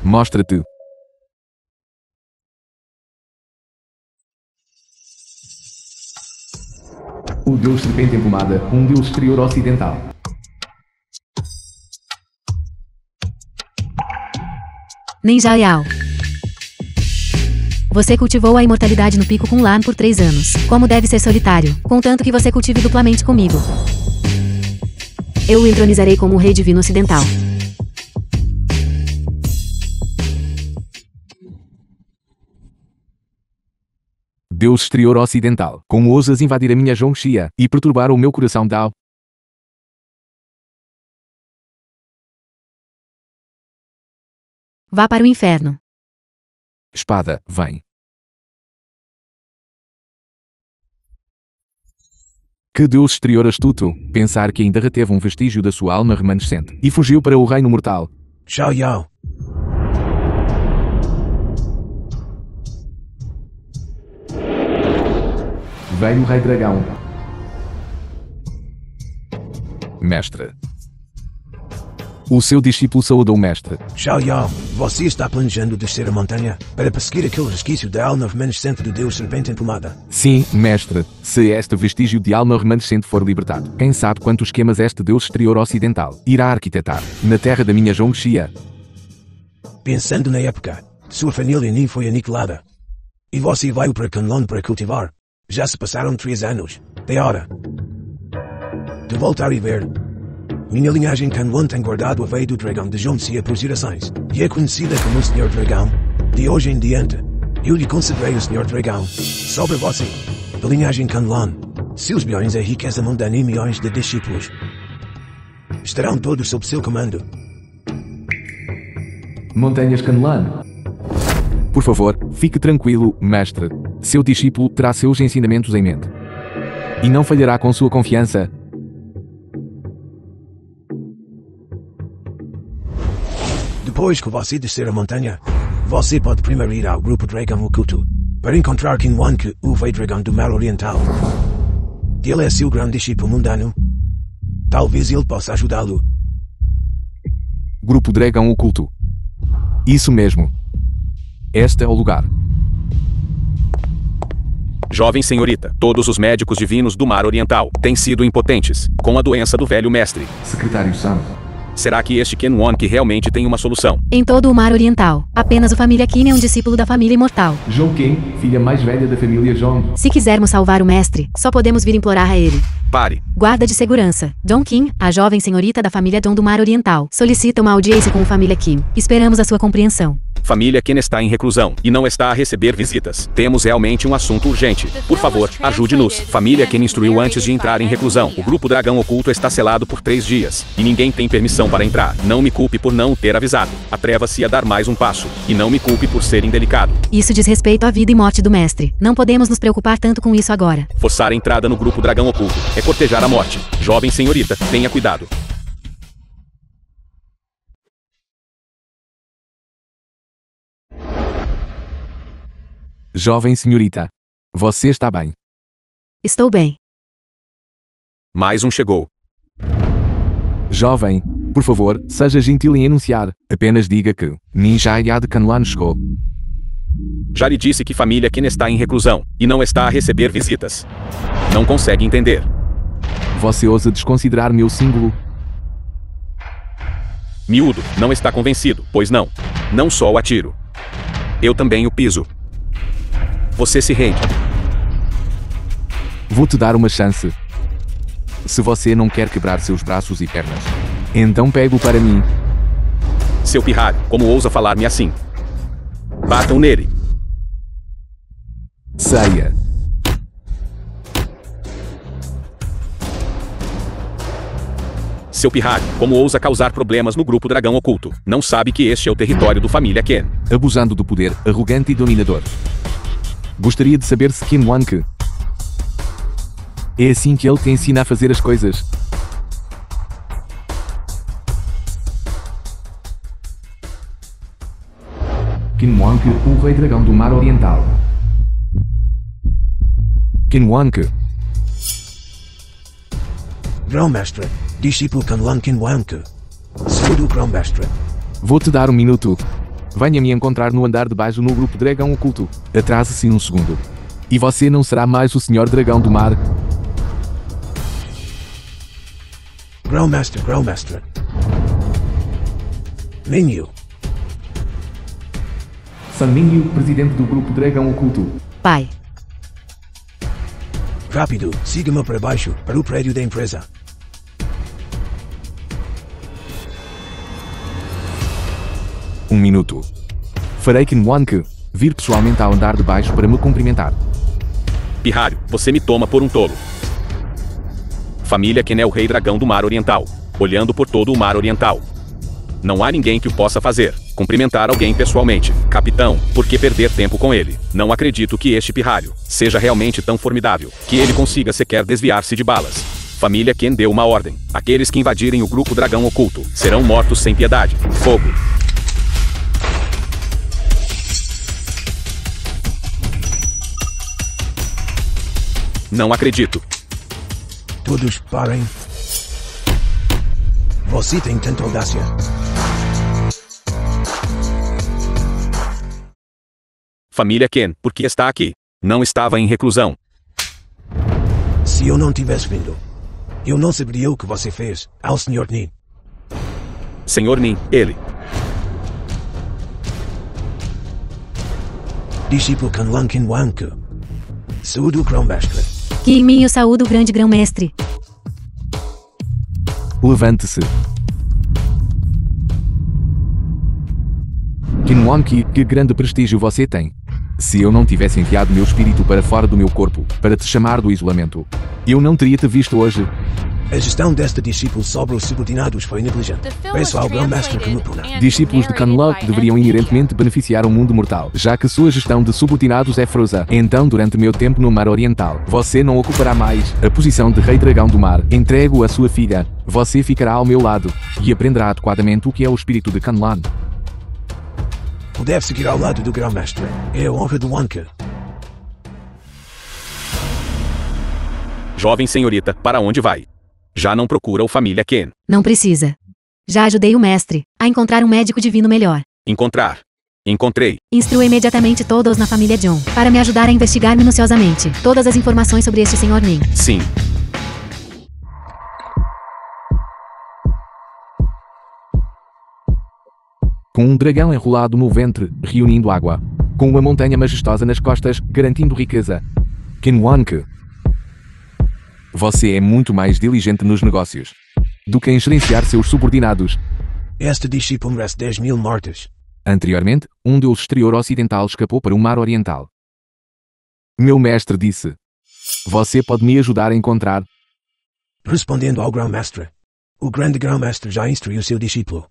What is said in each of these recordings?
Mostra-te. O Deus Serpente Emplumada, um Deus exterior ocidental. Ninja Yao. Você cultivou a imortalidade no pico com Lan por 3 anos. Como deve ser solitário, contanto que você cultive duplamente comigo. Eu o entronizarei como o Rei Divino Ocidental. Deus exterior ocidental, como ousas invadir a minha Zhongxia e perturbar o meu coração Dao? Vá para o inferno. Espada, vem. Que Deus exterior astuto, pensar que ainda reteve um vestígio da sua alma remanescente e fugiu para o reino mortal. Xiao Yao. Veio o Rei Dragão. Mestre. O seu discípulo saúdou o mestre. Xiao Yao, você está planejando descer a montanha para perseguir aquele resquício da alma remanescente do Deus Serpente Emplumada? Sim, mestre, se este vestígio de alma remanescente for libertado, quem sabe quantos esquemas este Deus exterior ocidental irá arquitetar na terra da minha Zhongxia. Pensando na época, sua família nem foi aniquilada. E você vai para Canlon para cultivar. Já se passaram 3 anos. É hora de voltar e ver. Minha linhagem Canlon tem guardado a veia do dragão de Zhongxia por gerações, e é conhecida como o Senhor Dragão. De hoje em diante, eu lhe considerei o Senhor Dragão. Sobre você, da linhagem Canlon, seus bilhões é riqueza mundana e milhões de discípulos estarão todos sob seu comando. Montanhas Canlan. Por favor, fique tranquilo, mestre. Seu discípulo terá seus ensinamentos em mente. E não falhará com sua confiança. Depois que você descer a montanha, você pode primeiro ir ao grupo Dragão Oculto para encontrar Qin Wan, o Rei Dragão do Mar Oriental. Ele é seu grande discípulo mundano. Talvez ele possa ajudá-lo. Grupo Dragão Oculto. Isso mesmo. Este é o lugar. Jovem senhorita, todos os médicos divinos do Mar Oriental têm sido impotentes com a doença do velho mestre. Secretário Sam. Será que este Qin Wan que realmente tem uma solução? Em todo o Mar Oriental, apenas o família Qin é um discípulo da família imortal. Zhong Qin, filha mais velha da família Zhong. Se quisermos salvar o mestre, só podemos vir implorar a ele. Pare. Guarda de segurança. Zhong Qin, a jovem senhorita da família Zhong do Mar Oriental, solicita uma audiência com o família Qin. Esperamos a sua compreensão. Família Qin está em reclusão e não está a receber visitas. Temos realmente um assunto urgente. Por favor, ajude-nos. Família Qin instruiu antes de entrar em reclusão. O grupo Dragão Oculto está selado por 3 dias e ninguém tem permissão para entrar. Não me culpe por não ter avisado. Atreva-se a dar mais um passo. E não me culpe por ser indelicado. Isso diz respeito à vida e morte do mestre. Não podemos nos preocupar tanto com isso agora. Forçar a entrada no grupo Dragão Oculto é cortejar a morte. Jovem senhorita, tenha cuidado. Jovem senhorita. Você está bem. Estou bem. Mais um chegou. Jovem, por favor, seja gentil em anunciar. Apenas diga que Ninja Ya de Canlan chegou. Já lhe disse que família Qin está em reclusão e não está a receber visitas. Não consegue entender. Você ousa desconsiderar meu símbolo? Miúdo, não está convencido, pois não. Não só o atiro. Eu também o piso. Você se rende. Vou te dar uma chance. Se você não quer quebrar seus braços e pernas, então pego para mim. Seu pirralho, como ousa falar-me assim? Batam nele. Saia. Seu pirralho, como ousa causar problemas no grupo Dragão Oculto? Não sabe que este é o território do família Qin. Abusando do poder, arrogante e dominador. Gostaria de saber se Qin Wan que é assim que ele te ensina a fazer as coisas. Qin Wan, o Rei Dragão do Mar Oriental. Qin Wan que Grão-mestre, discípulo Canlan Qin Wan. Saúde o Grão-mestre. vou te dar um minuto. venha me encontrar no andar de baixo no grupo Dragão Oculto. Atrase-se um segundo. E você não será mais o Senhor Dragão do Mar. Grandmaster, Grandmaster. Menu. Sanminho, presidente do grupo Dragão Oculto. Pai. Rápido, siga-me para baixo, para o prédio da empresa. Um minuto. Farei Kinwank vir pessoalmente ao andar de baixo para me cumprimentar. Pirralho, você me toma por um tolo. Família Ken é o rei dragão do Mar Oriental, olhando por todo o Mar Oriental. Não há ninguém que o possa fazer. Cumprimentar alguém pessoalmente. Capitão, por que perder tempo com ele? Não acredito que este pirralho seja realmente tão formidável, que ele consiga sequer desviar-se de balas. Família Ken deu uma ordem. Aqueles que invadirem o grupo Dragão Oculto serão mortos sem piedade. Fogo. Não acredito. Todos parem. Você tem tanta audácia. Família Ken, por que está aqui? Não estava em reclusão. Se eu não tivesse vindo, eu não saberia o que você fez ao Sr. Nin. Senhor Nin, ele. Discípulo Kanlan Kinwanku. Saúde o Grão-Mestre. Que em mim eu saúdo o grande grão-mestre. Levante-se. Kinwank, que grande prestígio você tem. Se eu não tivesse enviado meu espírito para fora do meu corpo, para te chamar do isolamento, eu não teria te visto hoje. A gestão desta discípulo sobre os subordinados foi negligente. Peço ao Grão-Mestre que me puna. Discípulos de Kanlan deveriam inerentemente beneficiar o mundo mortal, já que sua gestão de subordinados é frouxa. Então, durante meu tempo no Mar Oriental, você não ocupará mais a posição de Rei Dragão do Mar. Entrego a sua filha. Você ficará ao meu lado e aprenderá adequadamente o que é o espírito de Kanlan. Deve seguir ao lado do Grão-Mestre. É a honra do Wanka. Jovem senhorita, para onde vai? Já não procura o Família Ken. Não precisa. Já ajudei o mestre a encontrar um médico divino melhor. Encontrar. Encontrei. Instrua imediatamente todos na família John para me ajudar a investigar minuciosamente todas as informações sobre este Sr. Nin. Sim. Com um dragão enrolado no ventre, reunindo água. Com uma montanha majestosa nas costas, garantindo riqueza. Kinwank. Você é muito mais diligente nos negócios do que em gerenciar seus subordinados. Este discípulo merece 10.000 mortes. Anteriormente, um deus exterior ocidental escapou para o Mar Oriental. Meu mestre disse: você pode me ajudar a encontrar? Respondendo ao Grão-Mestre. O grande Grão-Mestre já instruiu seu discípulo.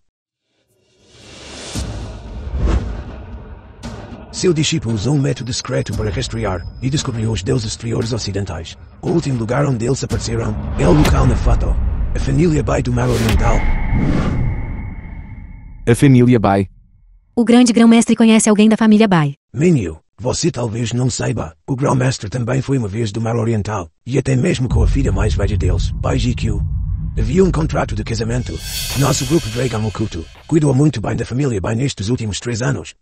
Seu discípulo usou um método secreto para rastrear e descobriu os deuses exteriores ocidentais. O último lugar onde eles apareceram é o local na foto. A família Bai do Mar Oriental. A família Bai. O grande grão-mestre conhece alguém da família Bai. Menino, você talvez não saiba. O Grão-Mestre também foi uma vez do Mar Oriental. E até mesmo com a filha mais velha deles, Bai GQ. Havia um contrato de casamento. Nosso grupo Dragão Oculto cuidou muito bem da família Bai nestes últimos 3 anos.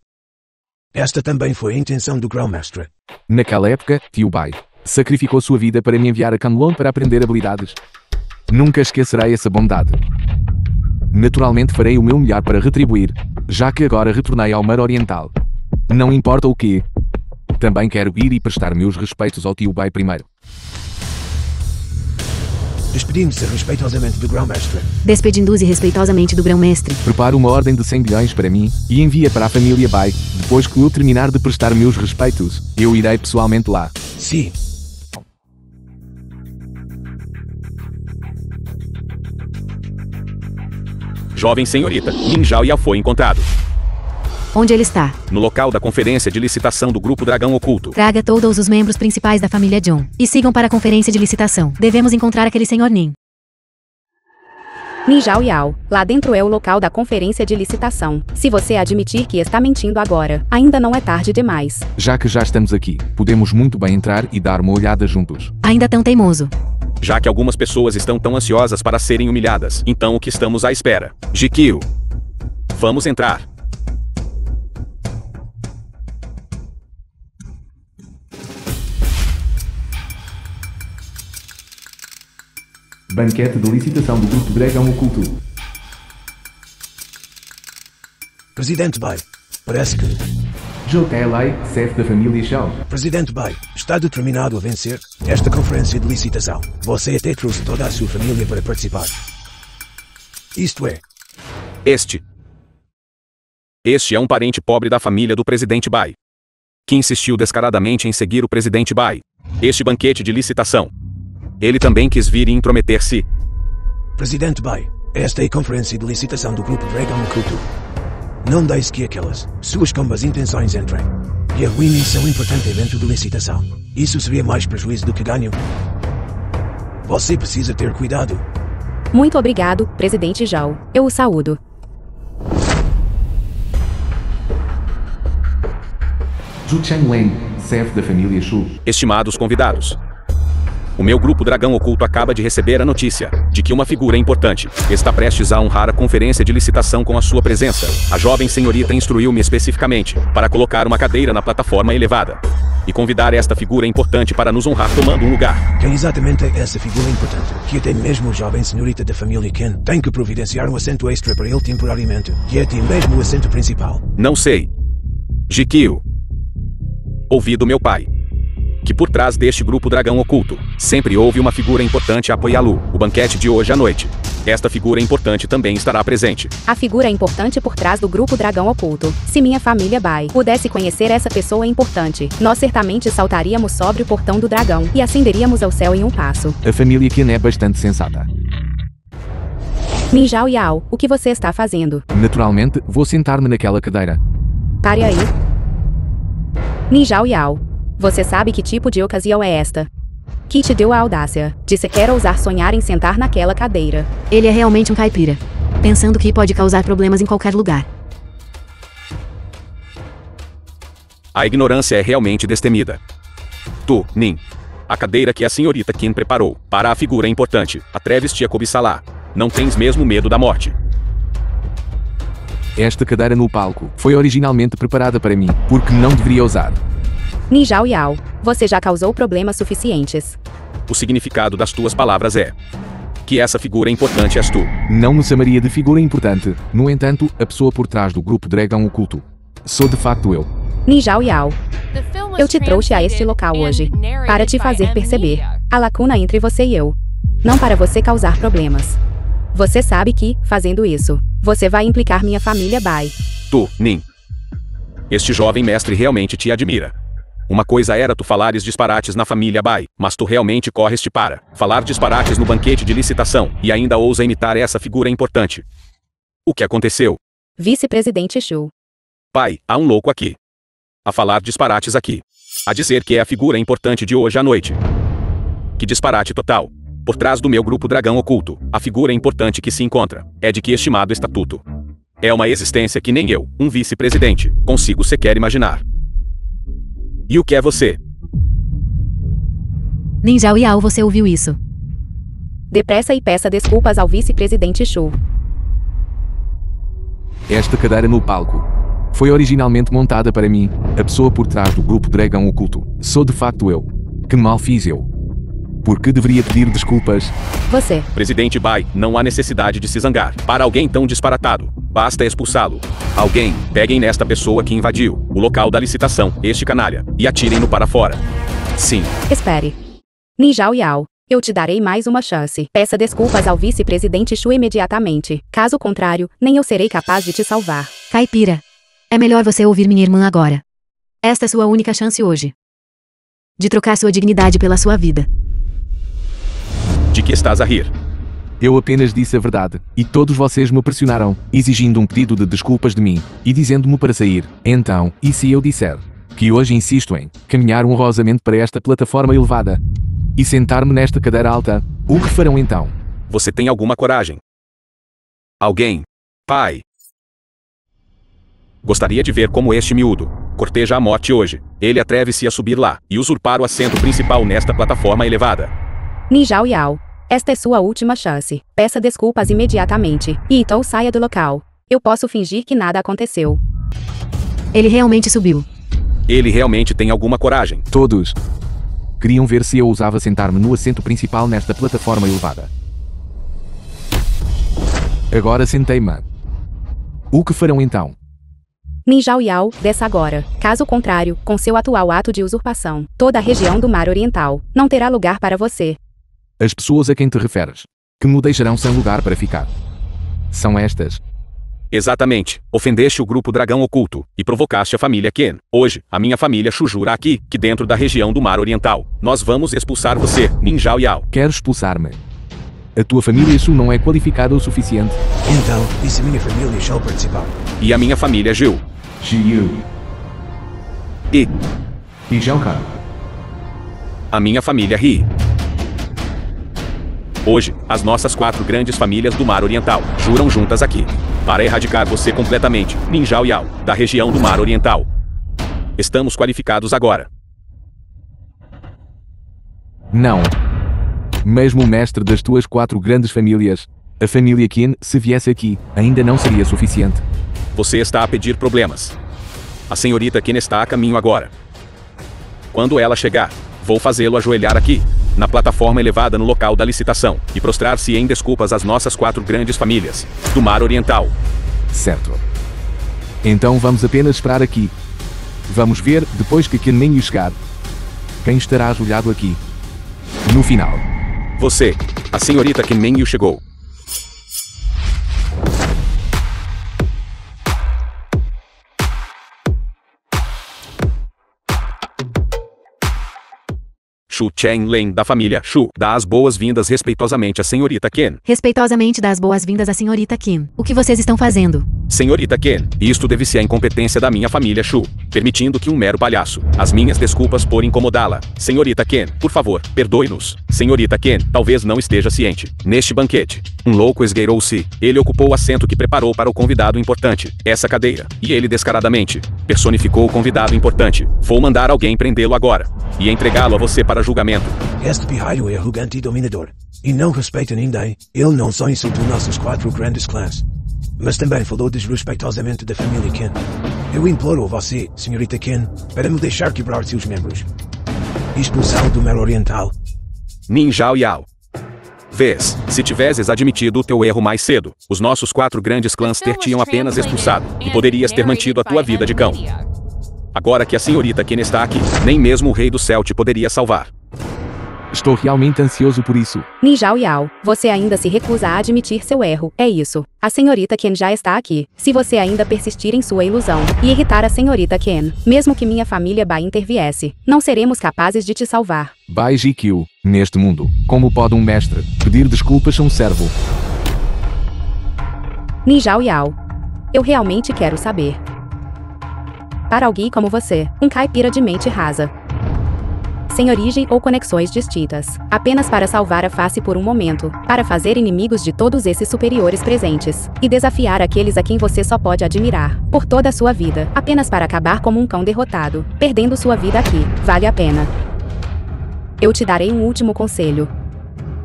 Esta também foi a intenção do Grão-Mestre. Naquela época, tio Bai sacrificou sua vida para me enviar a Kanlan para aprender habilidades. Nunca esquecerei essa bondade. Naturalmente farei o meu melhor para retribuir, já que agora retornei ao Mar Oriental. Não importa o quê. Também quero ir e prestar meus respeitos ao tio Bai primeiro. Despedimos-se respeitosamente do Grão-Mestre. Despedindo-se respeitosamente do grão-mestre. Preparo uma ordem de 100 bilhões para mim e envia para a família Bai. Depois que eu terminar de prestar meus respeitos, eu irei pessoalmente lá. Sim. Jovem senhorita, Lin Zhaoyao foi encontrado. Onde ele está? No local da conferência de licitação do Grupo Dragão Oculto. Traga todos os membros principais da família John e sigam para a conferência de licitação. Devemos encontrar aquele Sr. Nin. Lin Zhaoyao, lá dentro é o local da conferência de licitação. Se você admitir que está mentindo agora, ainda não é tarde demais. Já que já estamos aqui, podemos muito bem entrar e dar uma olhada juntos. Ainda tão teimoso. Já que algumas pessoas estão tão ansiosas para serem humilhadas, então o que estamos à espera? GQ. Vamos entrar. Banquete de licitação do Grupo Dragão Oculto. Presidente Bai, parece que... Joe Lai, chefe da família Shaw. Presidente Bai, está determinado a vencer esta conferência de licitação. Você até trouxe toda a sua família para participar. Isto é... Este é um parente pobre da família do presidente Bai, que insistiu descaradamente em seguir o presidente Bai. Este banquete de licitação. Ele também quis vir e intrometer-se. Presidente Bai, esta é a conferência de licitação do Grupo Dragão Oculto. Não deixe que aquelas suas combas intenções entrem e arruinem seu importante evento de licitação. Isso seria mais prejuízo do que ganho. Você precisa ter cuidado. Muito obrigado, presidente Zhao. Eu o saúdo. Zhu Changleng, chefe da família Shu. Estimados convidados, o meu grupo Dragão Oculto acaba de receber a notícia de que uma figura importante está prestes a honrar a conferência de licitação com a sua presença. A jovem senhorita instruiu-me especificamente para colocar uma cadeira na plataforma elevada e convidar esta figura importante para nos honrar tomando um lugar. Quem exatamente é essa figura importante? Que até mesmo a jovem senhorita da família Ken tem que providenciar um assento extra para ele temporariamente, que é até mesmo o assento principal. Não sei. Jikio. Ouvi do meu pai que por trás deste grupo Dragão Oculto sempre houve uma figura importante a apoiá-lo. O banquete de hoje à noite. Esta figura importante também estará presente. A figura importante por trás do grupo Dragão Oculto. Se minha família Bai pudesse conhecer essa pessoa importante, nós certamente saltaríamos sobre o portão do dragão e ascenderíamos ao céu em um passo. A família Ken é bastante sensata. Min Zhao Yao, o que você está fazendo? Naturalmente, vou sentar-me naquela cadeira. Pare aí. Min Zhao Yao, você sabe que tipo de ocasião é esta? Que te deu a audácia de sequer ousar sonhar em sentar naquela cadeira? Ele é realmente um caipira, pensando que pode causar problemas em qualquer lugar. A ignorância é realmente destemida. Tu, Nin, a cadeira que a senhorita Kim preparou para a figura importante, atreves-te a cobiçá-la. Não tens mesmo medo da morte. Esta cadeira no palco foi originalmente preparada para mim, porque não deveria usar. Min Zhao Yao, você já causou problemas suficientes. O significado das tuas palavras é que essa figura importante és tu. Não me chamaria de figura importante, no entanto, a pessoa por trás do grupo Dragão Oculto. Sou de facto eu. Min Zhao Yao, eu te trouxe a este local hoje para te fazer perceber a lacuna entre você e eu. Não para você causar problemas. Você sabe que, fazendo isso, você vai implicar minha família Bai. Tu, Nin. Este jovem mestre realmente te admira. Uma coisa era tu falares disparates na família Bai, mas tu realmente corres-te para falar disparates no banquete de licitação e ainda ousa imitar essa figura importante. O que aconteceu? Vice-presidente Shu. Pai, há um louco aqui. A falar disparates aqui. A dizer que é a figura importante de hoje à noite. Que disparate total. Por trás do meu grupo Dragão Oculto, a figura importante que se encontra é de que estimado estatuto. É uma existência que nem eu, um vice-presidente, consigo sequer imaginar. E o que é você? Min Zhao Yao, você ouviu isso? Depressa e peça desculpas ao vice-presidente Shu. Esta cadeira no palco foi originalmente montada para mim, a pessoa por trás do grupo Dragão Oculto. Sou de facto eu. Que mal fiz eu? Por que deveria pedir desculpas? Você. Presidente Bai, não há necessidade de se zangar. Para alguém tão disparatado, basta expulsá-lo. Alguém, peguem nesta pessoa que invadiu o local da licitação, este canalha, e atirem-no para fora. Sim. Espere. Min Zhao Yao, eu te darei mais uma chance. Peça desculpas ao vice-presidente Shu imediatamente. Caso contrário, nem eu serei capaz de te salvar. Caipira, é melhor você ouvir minha irmã agora. Esta é sua única chance hoje de trocar sua dignidade pela sua vida. De que estás a rir? Eu apenas disse a verdade, e todos vocês me pressionaram, exigindo um pedido de desculpas de mim, e dizendo-me para sair. Então, e se eu disser que hoje insisto em caminhar honrosamente para esta plataforma elevada e sentar-me nesta cadeira alta, o que farão então? Você tem alguma coragem? Alguém? Pai? Gostaria de ver como este miúdo corteja a morte hoje. Ele atreve-se a subir lá e usurpar o assento principal nesta plataforma elevada. Min Zhao Yao, esta é sua última chance. Peça desculpas imediatamente e então saia do local. Eu posso fingir que nada aconteceu. Ele realmente subiu. Ele realmente tem alguma coragem. Todos queriam ver se eu ousava sentar-me no assento principal nesta plataforma elevada. Agora sentei-me. O que farão então? Nin Zhao Yao, desça agora. Caso contrário, com seu atual ato de usurpação, toda a região do Mar Oriental não terá lugar para você. As pessoas a quem te referes, que me deixarão sem lugar para ficar, são estas. Exatamente. Ofendeste o grupo Dragão Oculto e provocaste a família Qin. Hoje, a minha família Shu jura aqui, que dentro da região do Mar Oriental, nós vamos expulsar você, Nin Zhao Yao. Queres expulsar-me? A tua família Shu não é qualificada o suficiente. Então, e se minha família Shao participar? E a minha família Zhu. Xiu. E E Zhao Kai. a minha família He. Hoje, as nossas 4 grandes famílias do Mar Oriental juram juntas aqui para erradicar você completamente, Nin Zhao Yao, da região do Mar Oriental. Estamos qualificados agora. Não. Mesmo o mestre das tuas 4 grandes famílias, a família Qin, se viesse aqui, ainda não seria suficiente. Você está a pedir problemas. A senhorita Qin está a caminho agora. Quando ela chegar, vou fazê-lo ajoelhar aqui, na plataforma elevada no local da licitação, e prostrar-se em desculpas às nossas 4 grandes famílias do Mar Oriental. Certo. Então vamos apenas esperar aqui. Vamos ver, depois que Qin Mengyu chegar, quem estará ajoelhado aqui. No final. Você, a senhorita Qin Mengyu chegou. Shu Chenglen, da família Shu, dá as boas-vindas respeitosamente à senhorita Qin. Respeitosamente dá as boas-vindas à senhorita Qin. O que vocês estão fazendo? Senhorita Qin, isto deve-se à incompetência da minha família Shu, permitindo que um mero palhaço. As minhas desculpas por incomodá-la. Senhorita Qin, por favor, perdoe-nos. Senhorita Qin, talvez não esteja ciente. Neste banquete, um louco esgueirou-se. Ele ocupou o assento que preparou para o convidado importante, essa cadeira. E ele descaradamente personificou o convidado importante. Vou mandar alguém prendê-lo agora e entregá-lo a você para julgamento. Este pirralho é arrogante e dominador. E não respeita ninguém. Ele não só insultou nossos 4 grandes clãs, mas também falou desrespeitosamente da família Qin. Eu imploro a você, senhorita Qin, para me deixar quebrar seus membros e expulsá-lo do Mar Oriental. Nin Zhao Yao. Vês, se tivesses admitido o teu erro mais cedo, os nossos 4 grandes clãs ter-te-iam apenas expulsado, e poderias ter mantido a tua vida de cão. Agora que a senhorita Qin está aqui, nem mesmo o Rei do Céu te poderia salvar. Estou realmente ansioso por isso. Nin Zhao Yao, você ainda se recusa a admitir seu erro, é isso. A senhorita Qin já está aqui. Se você ainda persistir em sua ilusão e irritar a senhorita Qin, mesmo que minha família Bai interviesse, não seremos capazes de te salvar. Bai Jikyu, neste mundo, como pode um mestre pedir desculpas a um servo? Nin Zhao Yao, eu realmente quero saber. Para alguém como você, um caipira de mente rasa, sem origem ou conexões distintas, apenas para salvar a face por um momento, para fazer inimigos de todos esses superiores presentes, e desafiar aqueles a quem você só pode admirar, por toda a sua vida, apenas para acabar como um cão derrotado, perdendo sua vida aqui, vale a pena. Eu te darei um último conselho.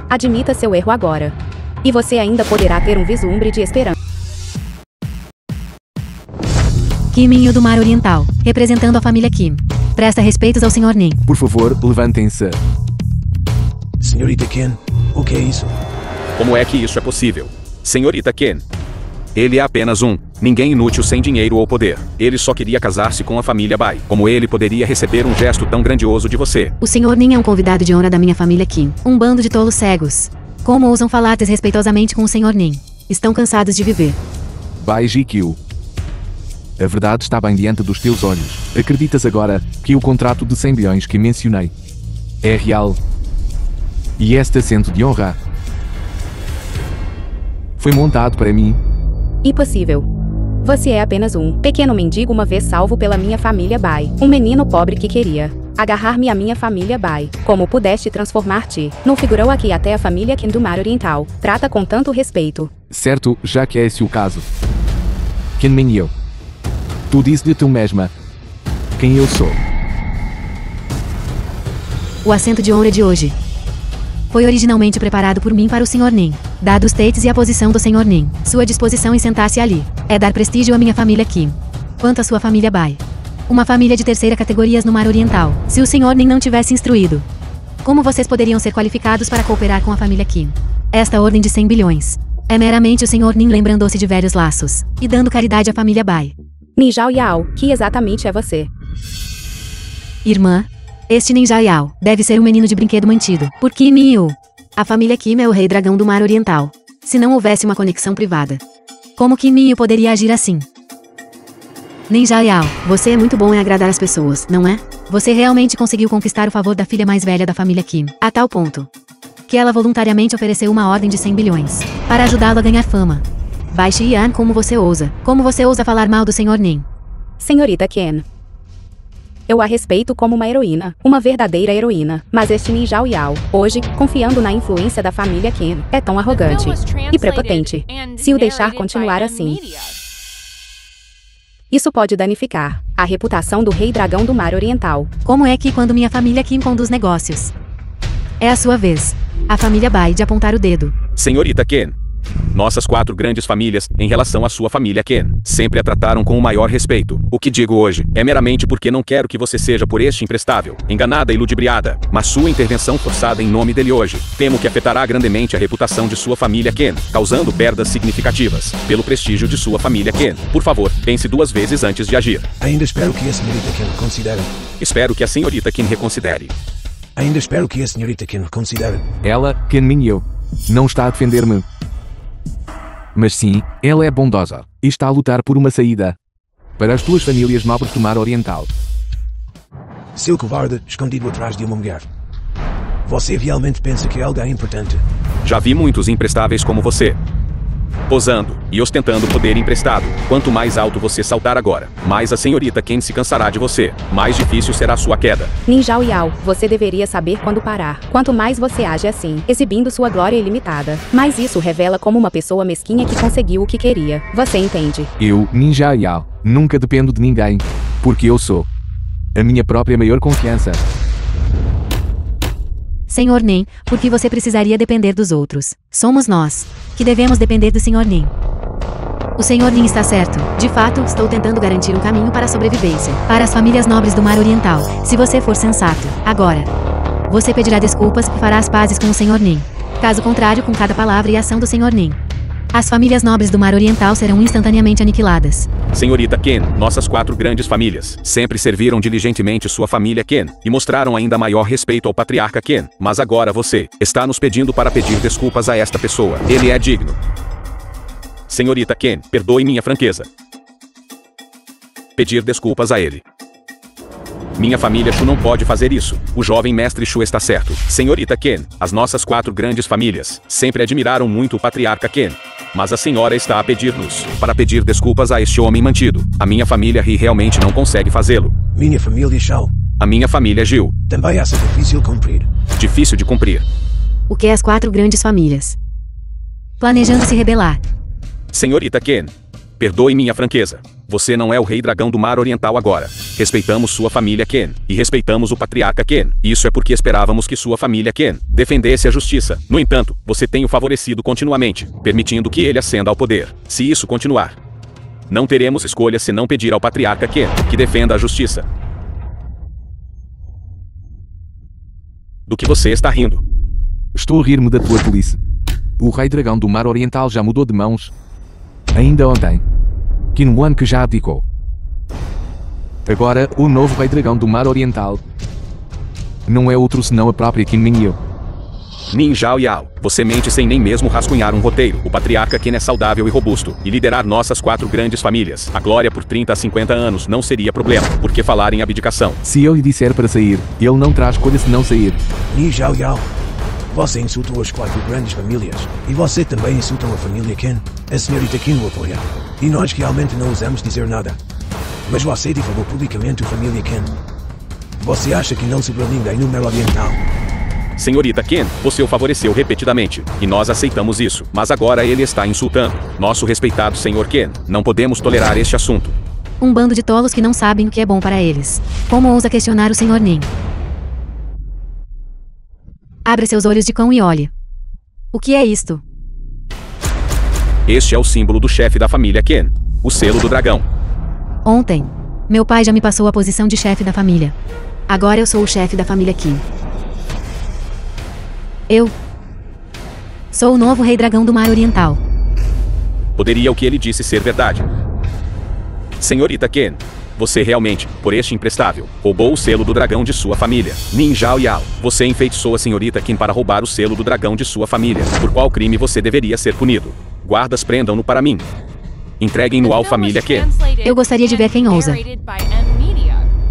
Admita seu erro agora. E você ainda poderá ter um vislumbre de esperança. Qin Mengyu do Mar Oriental, representando a família Qin. Presta respeitos ao Sr. Nin. Por favor, levantem-se. Senhorita Qin, o que é isso? Como é que isso é possível? Senhorita Qin. Ele é apenas ninguém inútil sem dinheiro ou poder. Ele só queria casar-se com a família Bai. Como ele poderia receber um gesto tão grandioso de você? O Sr. Nin é um convidado de honra da minha família Qin. Um bando de tolos cegos. Como ousam falar desrespeitosamente com o Sr. Nin? Estão cansados de viver. Bai Jikyu. A verdade está bem diante dos teus olhos. Acreditas agora que o contrato de 100 bilhões que mencionei é real? E este assento de honra foi montado para mim? Impossível. Você é apenas um pequeno mendigo uma vez salvo pela minha família Bai. Um menino pobre que queria agarrar-me à minha família Bai. Como pudeste transformar-te? Não figurou aqui até a família Qin do Mar Oriental. Trata com tanto respeito. Certo, já que é esse o caso. Qin Mengyu. Tu dizes-lhe tu mesma quem eu sou. O assento de honra de hoje foi originalmente preparado por mim para o Sr. Nin. Dado os status e a posição do Sr. Nin, sua disposição em sentar-se ali é dar prestígio à minha família Qin. Quanto à sua família Bai, uma família de terceira categoria no Mar Oriental, se o Sr. Nin não tivesse instruído, como vocês poderiam ser qualificados para cooperar com a família Qin? Esta ordem de 100 bilhões É meramente o Sr. Nin lembrando-se de velhos laços e dando caridade à família Bai. Nin Zhao Yao, que exatamente é você? Irmã, este Nin Zhao Yao deve ser um menino de brinquedo mantido por Kim Yu. A família Kim é o rei dragão do mar oriental. Se não houvesse uma conexão privada, como Kim Yu poderia agir assim? Nin Zhao Yao, você é muito bom em agradar as pessoas, não é? Você realmente conseguiu conquistar o favor da filha mais velha da família Kim, a tal ponto que ela voluntariamente ofereceu uma ordem de 100 bilhões para ajudá-lo a ganhar fama. Bai Xian, como você ousa falar mal do Sr. Nin? Senhorita Ken. Eu a respeito como uma heroína, uma verdadeira heroína, mas este Nin Zhao Yao, hoje, confiando na influência da família Ken, é tão arrogante e prepotente. Se o deixar continuar assim, isso pode danificar a reputação do rei dragão do mar oriental. Como é que quando minha família Kim conduz negócios, é a sua vez, a família Bai, de apontar o dedo? Senhorita Ken. Nossas 4 grandes famílias, em relação à sua família Ken, sempre a trataram com o maior respeito. O que digo hoje é meramente porque não quero que você seja por este imprestável, enganada e ludibriada, mas sua intervenção forçada em nome dele hoje, temo que afetará grandemente a reputação de sua família Ken, causando perdas significativas pelo prestígio de sua família Ken. Por favor, pense 2 vezes antes de agir. Ainda espero que a senhorita Ken considere. Espero que a senhorita Ken reconsidere. Ainda espero que a senhorita Ken considere. Ela, Ken Minyu, não está a defender-me. Mas sim, ela é bondosa e está a lutar por uma saída para as 2 famílias nobres do mar oriental. Seu covarde, escondido atrás de uma mulher. Você realmente pensa que algo é importante? Já vi muitos imprestáveis como você, posando e ostentando poder emprestado. Quanto mais alto você saltar agora, mais a senhorita Ken se cansará de você. Mais difícil será sua queda. Nin Zhao Yao, você deveria saber quando parar. Quanto mais você age assim, exibindo sua glória ilimitada, mais isso revela como uma pessoa mesquinha que conseguiu o que queria. Você entende? Eu, Nin Zhao Yao, nunca dependo de ninguém, porque eu sou a minha própria maior confiança. Sr. Nin, por que você precisaria depender dos outros? Somos nós que devemos depender do Sr. Nin. O Sr. Nin está certo. De fato, estou tentando garantir um caminho para a sobrevivência para as famílias nobres do mar oriental. Se você for sensato, agora, você pedirá desculpas e fará as pazes com o Sr. Nin. Caso contrário, com cada palavra e ação do Sr. Nin, as famílias nobres do mar oriental serão instantaneamente aniquiladas. Senhorita Ken, nossas 4 grandes famílias sempre serviram diligentemente sua família Ken e mostraram ainda maior respeito ao patriarca Ken. Mas agora você está nos pedindo para pedir desculpas a esta pessoa. Ele é digno. Senhorita Ken, perdoe minha franqueza. Pedir desculpas a ele. Minha família Shu não pode fazer isso. O jovem mestre Shu está certo. Senhorita Ken, as nossas 4 grandes famílias sempre admiraram muito o patriarca Ken. Mas a senhora está a pedir-nos para pedir desculpas a este homem mantido. A minha família Ri realmente não consegue fazê-lo. Minha família Shao. A minha família Gil. Também acha difícil cumprir. Difícil de cumprir. O que as 4 grandes famílias planejando se rebelar. Senhorita Ken, perdoe minha franqueza. Você não é o rei dragão do mar oriental agora. Respeitamos sua família Ken e respeitamos o patriarca Ken. Isso é porque esperávamos que sua família Ken defendesse a justiça. No entanto, você tem o favorecido continuamente, permitindo que ele ascenda ao poder. Se isso continuar, não teremos escolha senão pedir ao patriarca Ken que defenda a justiça. Do que você está rindo? Estou a rir-me da tua tolice. O rei dragão do mar oriental já mudou de mãos. Ainda ontem. Qin Wan que já abdicou. Agora, o novo rei dragão do mar oriental não é outro senão a própria Qin Minyu. Nin Zhao Yao, você mente sem nem mesmo rascunhar um roteiro. O patriarca Ken é saudável e robusto, e liderar nossas 4 grandes famílias. A glória por 30 a 50 anos não seria problema. Por que falar em abdicação? Se eu lhe disser para sair, ele não terá escolha se não sair. Nin Zhao Yao. Você insultou as 4 grandes famílias. E você também insultou a família Ken. A senhorita Ken o apoia. E nós realmente não ousamos dizer nada. Mas você difamou publicamente a família Ken. Você acha que não sobrou ninguém no mar oriental? Senhorita Ken, você o favoreceu repetidamente, e nós aceitamos isso. Mas agora ele está insultando nosso respeitado Sr. Ken. Não podemos tolerar este assunto. Um bando de tolos que não sabem o que é bom para eles. Como ousa questionar o Sr. Nin? Abra seus olhos de cão e olhe. O que é isto? Este é o símbolo do chefe da família Ken, o selo do dragão. Ontem, meu pai já me passou a posição de chefe da família. Agora eu sou o chefe da família Kim. Eu sou o novo rei dragão do mar oriental. Poderia o que ele disse ser verdade. Senhorita Ken, você realmente, por este imprestável, roubou o selo do dragão de sua família. Nin Zhao Yao, você enfeitiçou a senhorita Ken para roubar o selo do dragão de sua família. Por qual crime você deveria ser punido? Guardas, prendam-no para mim. Entreguem-no à família Ken. Eu gostaria de ver quem ousa.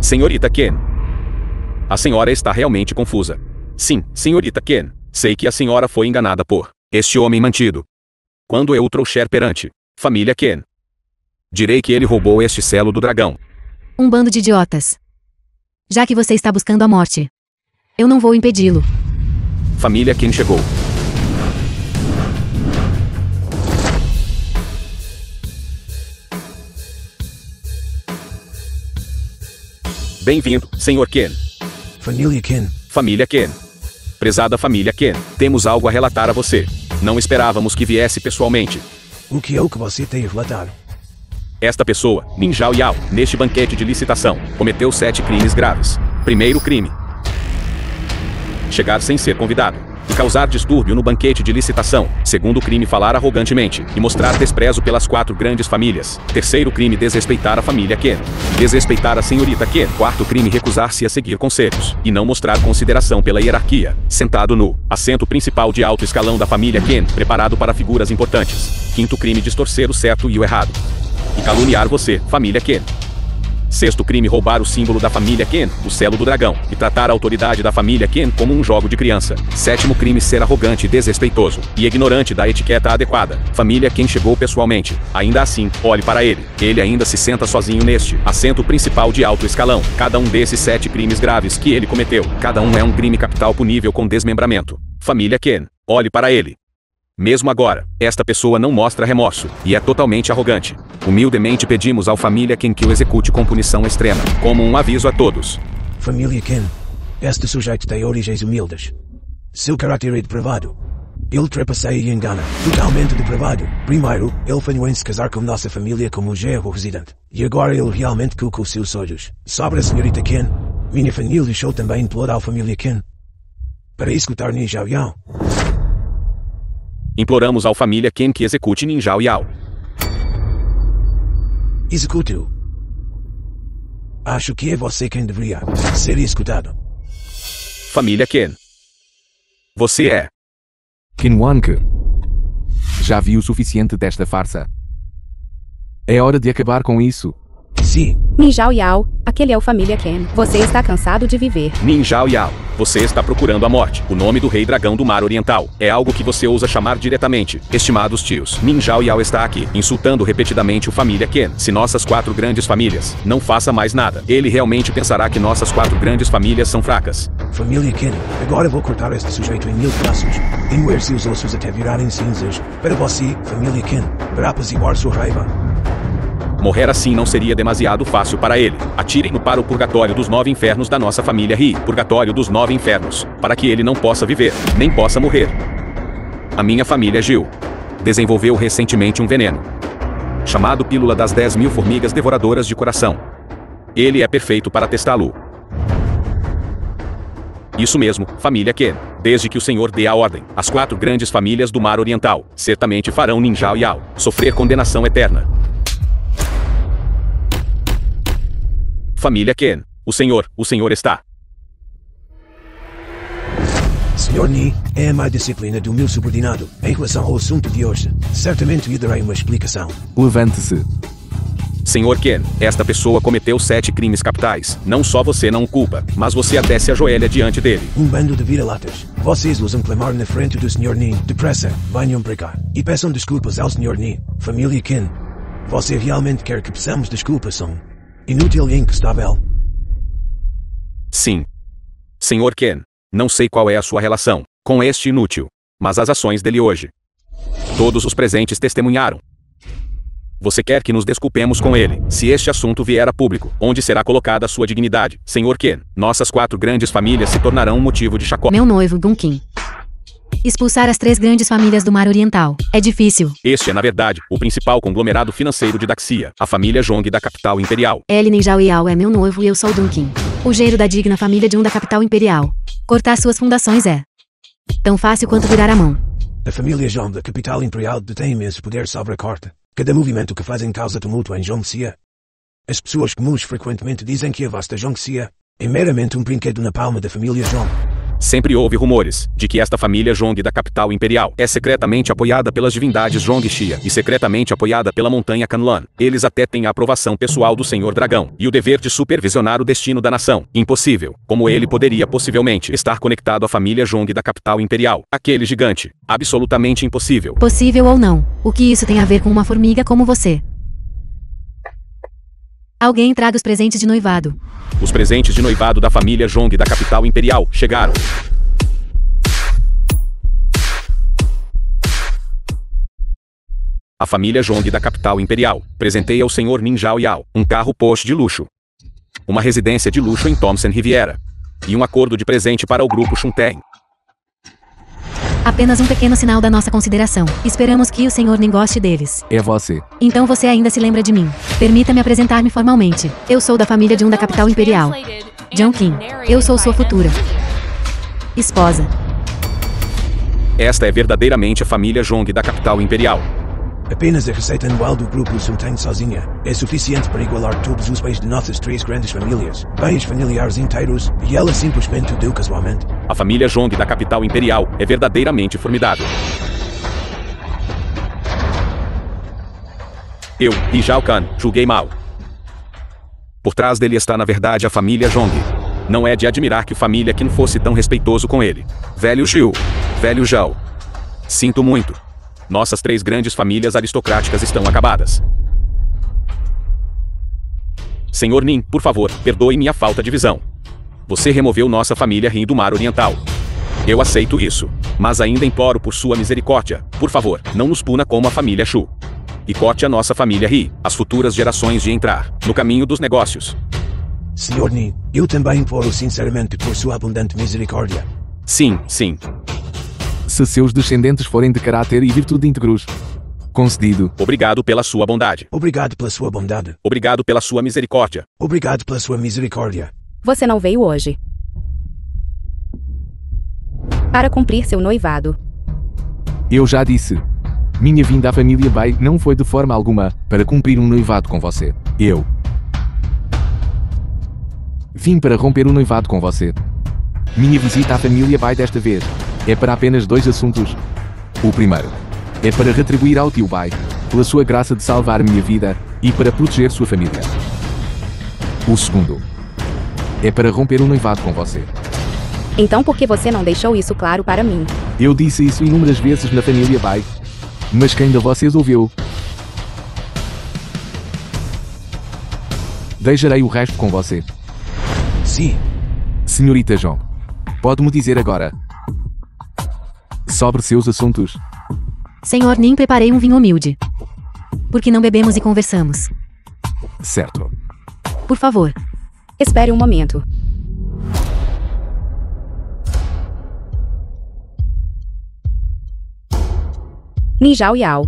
Senhorita Ken. A senhora está realmente confusa. Sim, senhorita Ken. Sei que a senhora foi enganada por este homem mantido. Quando eu o trouxer perante família Ken, direi que ele roubou este selo do dragão. Um bando de idiotas. Já que você está buscando a morte, eu não vou impedi-lo. Família Ken chegou. Bem-vindo, Sr. Ken. Família Ken. Família Ken. Prezada família Ken, temos algo a relatar a você. Não esperávamos que viesse pessoalmente. O que é o que você tem a relatar? Esta pessoa, Nin Zhao Yao, neste banquete de licitação, cometeu 7 crimes graves. Primeiro crime: chegar sem ser convidado e causar distúrbio no banquete de licitação. Segundo crime: falar arrogantemente e mostrar desprezo pelas 4 grandes famílias. Terceiro crime: desrespeitar a família Ken. Desrespeitar a senhorita Ken. Quarto crime: recusar-se a seguir conselhos e não mostrar consideração pela hierarquia. Sentado no assento principal de alto escalão da família Ken, preparado para figuras importantes. Quinto crime: distorcer o certo e o errado e caluniar você, família Ken. Sexto crime: roubar o símbolo da família Ken, o selo do dragão, e tratar a autoridade da família Ken como um jogo de criança. Sétimo crime: ser arrogante e desrespeitoso, e ignorante da etiqueta adequada. Família Ken chegou pessoalmente. Ainda assim, olhe para ele. Ele ainda se senta sozinho neste assento principal de alto escalão. Cada um desses 7 crimes graves que ele cometeu, cada um é um crime capital punível com desmembramento. Família Ken, olhe para ele. Mesmo agora, esta pessoa não mostra remorso e é totalmente arrogante. Humildemente pedimos ao família Ken que o execute com punição extrema, como um aviso a todos. Família Ken, este sujeito tem origens humildes. Seu caráter é depravado. Ele trapaceia e engana, totalmente depravado. Primeiro, ele falhou em se casar com nossa família como genro residente. E agora ele realmente colocou seus olhos sobre a senhorita Ken. Minha família deixou também implorar à família Ken para executar Nin Zhao Yao. Imploramos ao família Ken que execute Nin Zhao Yao. Execute-o. Acho que é você quem deveria ser executado. Família Ken. Você é Ken Wanke. Já vi o suficiente desta farsa. É hora de acabar com isso. Sim. Nin Zhao Yao, aquele é o família Ken. Você está cansado de viver. Nin Zhao Yao. Você está procurando a morte. O nome do rei dragão do mar oriental. É algo que você ousa chamar diretamente. Estimados tios, Nin Zhao Yao está aqui, insultando repetidamente o família Ken. Se nossas 4 grandes famílias não faça mais nada, ele realmente pensará que nossas 4 grandes famílias são fracas. Família Ken, agora vou cortar este sujeito em 1000 pedaços e moer seus ossos até virarem cinzas. Para você, família Ken, para apaziguar sua raiva. Morrer assim não seria demasiado fácil para ele. Atirem-no para o purgatório dos 9 infernos da nossa família Ri. Purgatório dos 9 infernos. Para que ele não possa viver, nem possa morrer. A minha família Gil desenvolveu recentemente um veneno chamado Pílula das 10.000 Formigas Devoradoras de Coração. Ele é perfeito para testá-lo. Isso mesmo, família Ken. Desde que o Senhor dê a ordem, as 4 grandes famílias do mar oriental certamente farão Nin Zhao Yao sofrer condenação eterna. Família Ken, o Senhor está. Senhor Ni, é a má disciplina do meu subordinado em relação ao assunto de hoje. Certamente lhe darei uma explicação. Levante-se. Senhor Ken, esta pessoa cometeu 7 crimes capitais. Não só você não o culpa, mas você até se ajoelha diante dele. Um bando de vira-latas. Vocês ousam clamar na frente do Sr. Ni. Depressa, venham para cá e peçam desculpas ao Sr. Ni. Família Ken, você realmente quer que peçamos desculpas, são inútil e incontestável? Sim. Senhor Ken, não sei qual é a sua relação com este inútil, mas as ações dele hoje, todos os presentes testemunharam. Você quer que nos desculpemos com ele, se este assunto vier a público, onde será colocada a sua dignidade? Senhor Ken, nossas 4 grandes famílias se tornarão um motivo de chacota. Meu noivo, Gunkin. Expulsar as 3 grandes famílias do mar oriental é difícil. Este é, na verdade, o principal conglomerado financeiro de Daxia, a família Zhong da capital imperial. Nin Zhao Yao é meu noivo e eu sou Dunkin, o genro da digna família de da capital imperial. Cortar suas fundações é tão fácil quanto virar a mão. A família Zhong da capital imperial detém imenso poder sobre a corte. Cada movimento que fazem causa tumulto em Jongxia. As pessoas comuns frequentemente dizem que a vasta Jongxia é meramente um brinquedo na palma da família Zhong. Sempre houve rumores de que esta família Zhong da capital imperial é secretamente apoiada pelas divindades Zhong e Xia e secretamente apoiada pela montanha Canlan. Eles até têm a aprovação pessoal do Senhor Dragão e o dever de supervisionar o destino da nação. Impossível. Como ele poderia possivelmente estar conectado à família Zhong da capital imperial? Aquele gigante. Absolutamente impossível. Possível ou não, o que isso tem a ver com uma formiga como você? Alguém traga os presentes de noivado. Os presentes de noivado da família Zhong da capital imperial chegaram. A família Zhong da capital imperial presenteia ao Sr. Nin Zhao Yao um carro Porsche de luxo, uma residência de luxo em Thompson Riviera e um acordo de presente para o grupo Shunten. Apenas um pequeno sinal da nossa consideração. Esperamos que o Sr. Nin goste deles. É você. Então você ainda se lembra de mim. Permita-me apresentar-me formalmente. Eu sou da família Jun da capital imperial. Jung Kim. Eu sou sua futura esposa. Esta é verdadeiramente a família Zhong da capital imperial. Apenas a receita anual do grupo Shunten sozinha é suficiente para igualar todos os bens de nossas três grandes famílias, bens familiares inteiros, e ela simplesmente o deu casualmente. A família Zhong da capital imperial é verdadeiramente formidável. Eu, Li Zhao Kan, julguei mal. Por trás dele está na verdade a família Zhong. Não é de admirar que a família Qin fosse tão respeitoso com ele. Velho Xiu, velho Zhao. Sinto muito. Nossas três grandes famílias aristocráticas estão acabadas. Senhor Nin, por favor, perdoe minha falta de visão. Você removeu nossa família Rin do Mar Oriental. Eu aceito isso, mas ainda imploro por sua misericórdia. Por favor, não nos puna como a família Shu. E corte a nossa família Ri, as futuras gerações de entrar no caminho dos negócios. Sr. Nin, eu também imploro sinceramente por sua abundante misericórdia. Sim, sim. Se seus descendentes forem de caráter e virtude íntegros. Concedido. Obrigado pela sua bondade. Obrigado pela sua bondade. Obrigado pela sua misericórdia. Obrigado pela sua misericórdia. Você não veio hoje para cumprir seu noivado. Eu já disse. Minha vinda à família Bai não foi de forma alguma para cumprir um noivado com você. Eu vim para romper o noivado com você. Minha visita à família Bai desta vez é para apenas dois assuntos. O primeiro é para retribuir ao tio Bai pela sua graça de salvar minha vida e para proteger sua família. O segundo é para romper o noivado com você. Então por que você não deixou isso claro para mim? Eu disse isso inúmeras vezes na família Bai, mas quem de vocês ouviu? Deixarei o resto com você. Sim. Senhorita Zhong, pode-me dizer agora sobre seus assuntos? Sr. Nin, preparei um vinho humilde. Por que não bebemos e conversamos? Certo. Por favor. Espere um momento. Nin Zhao Yao.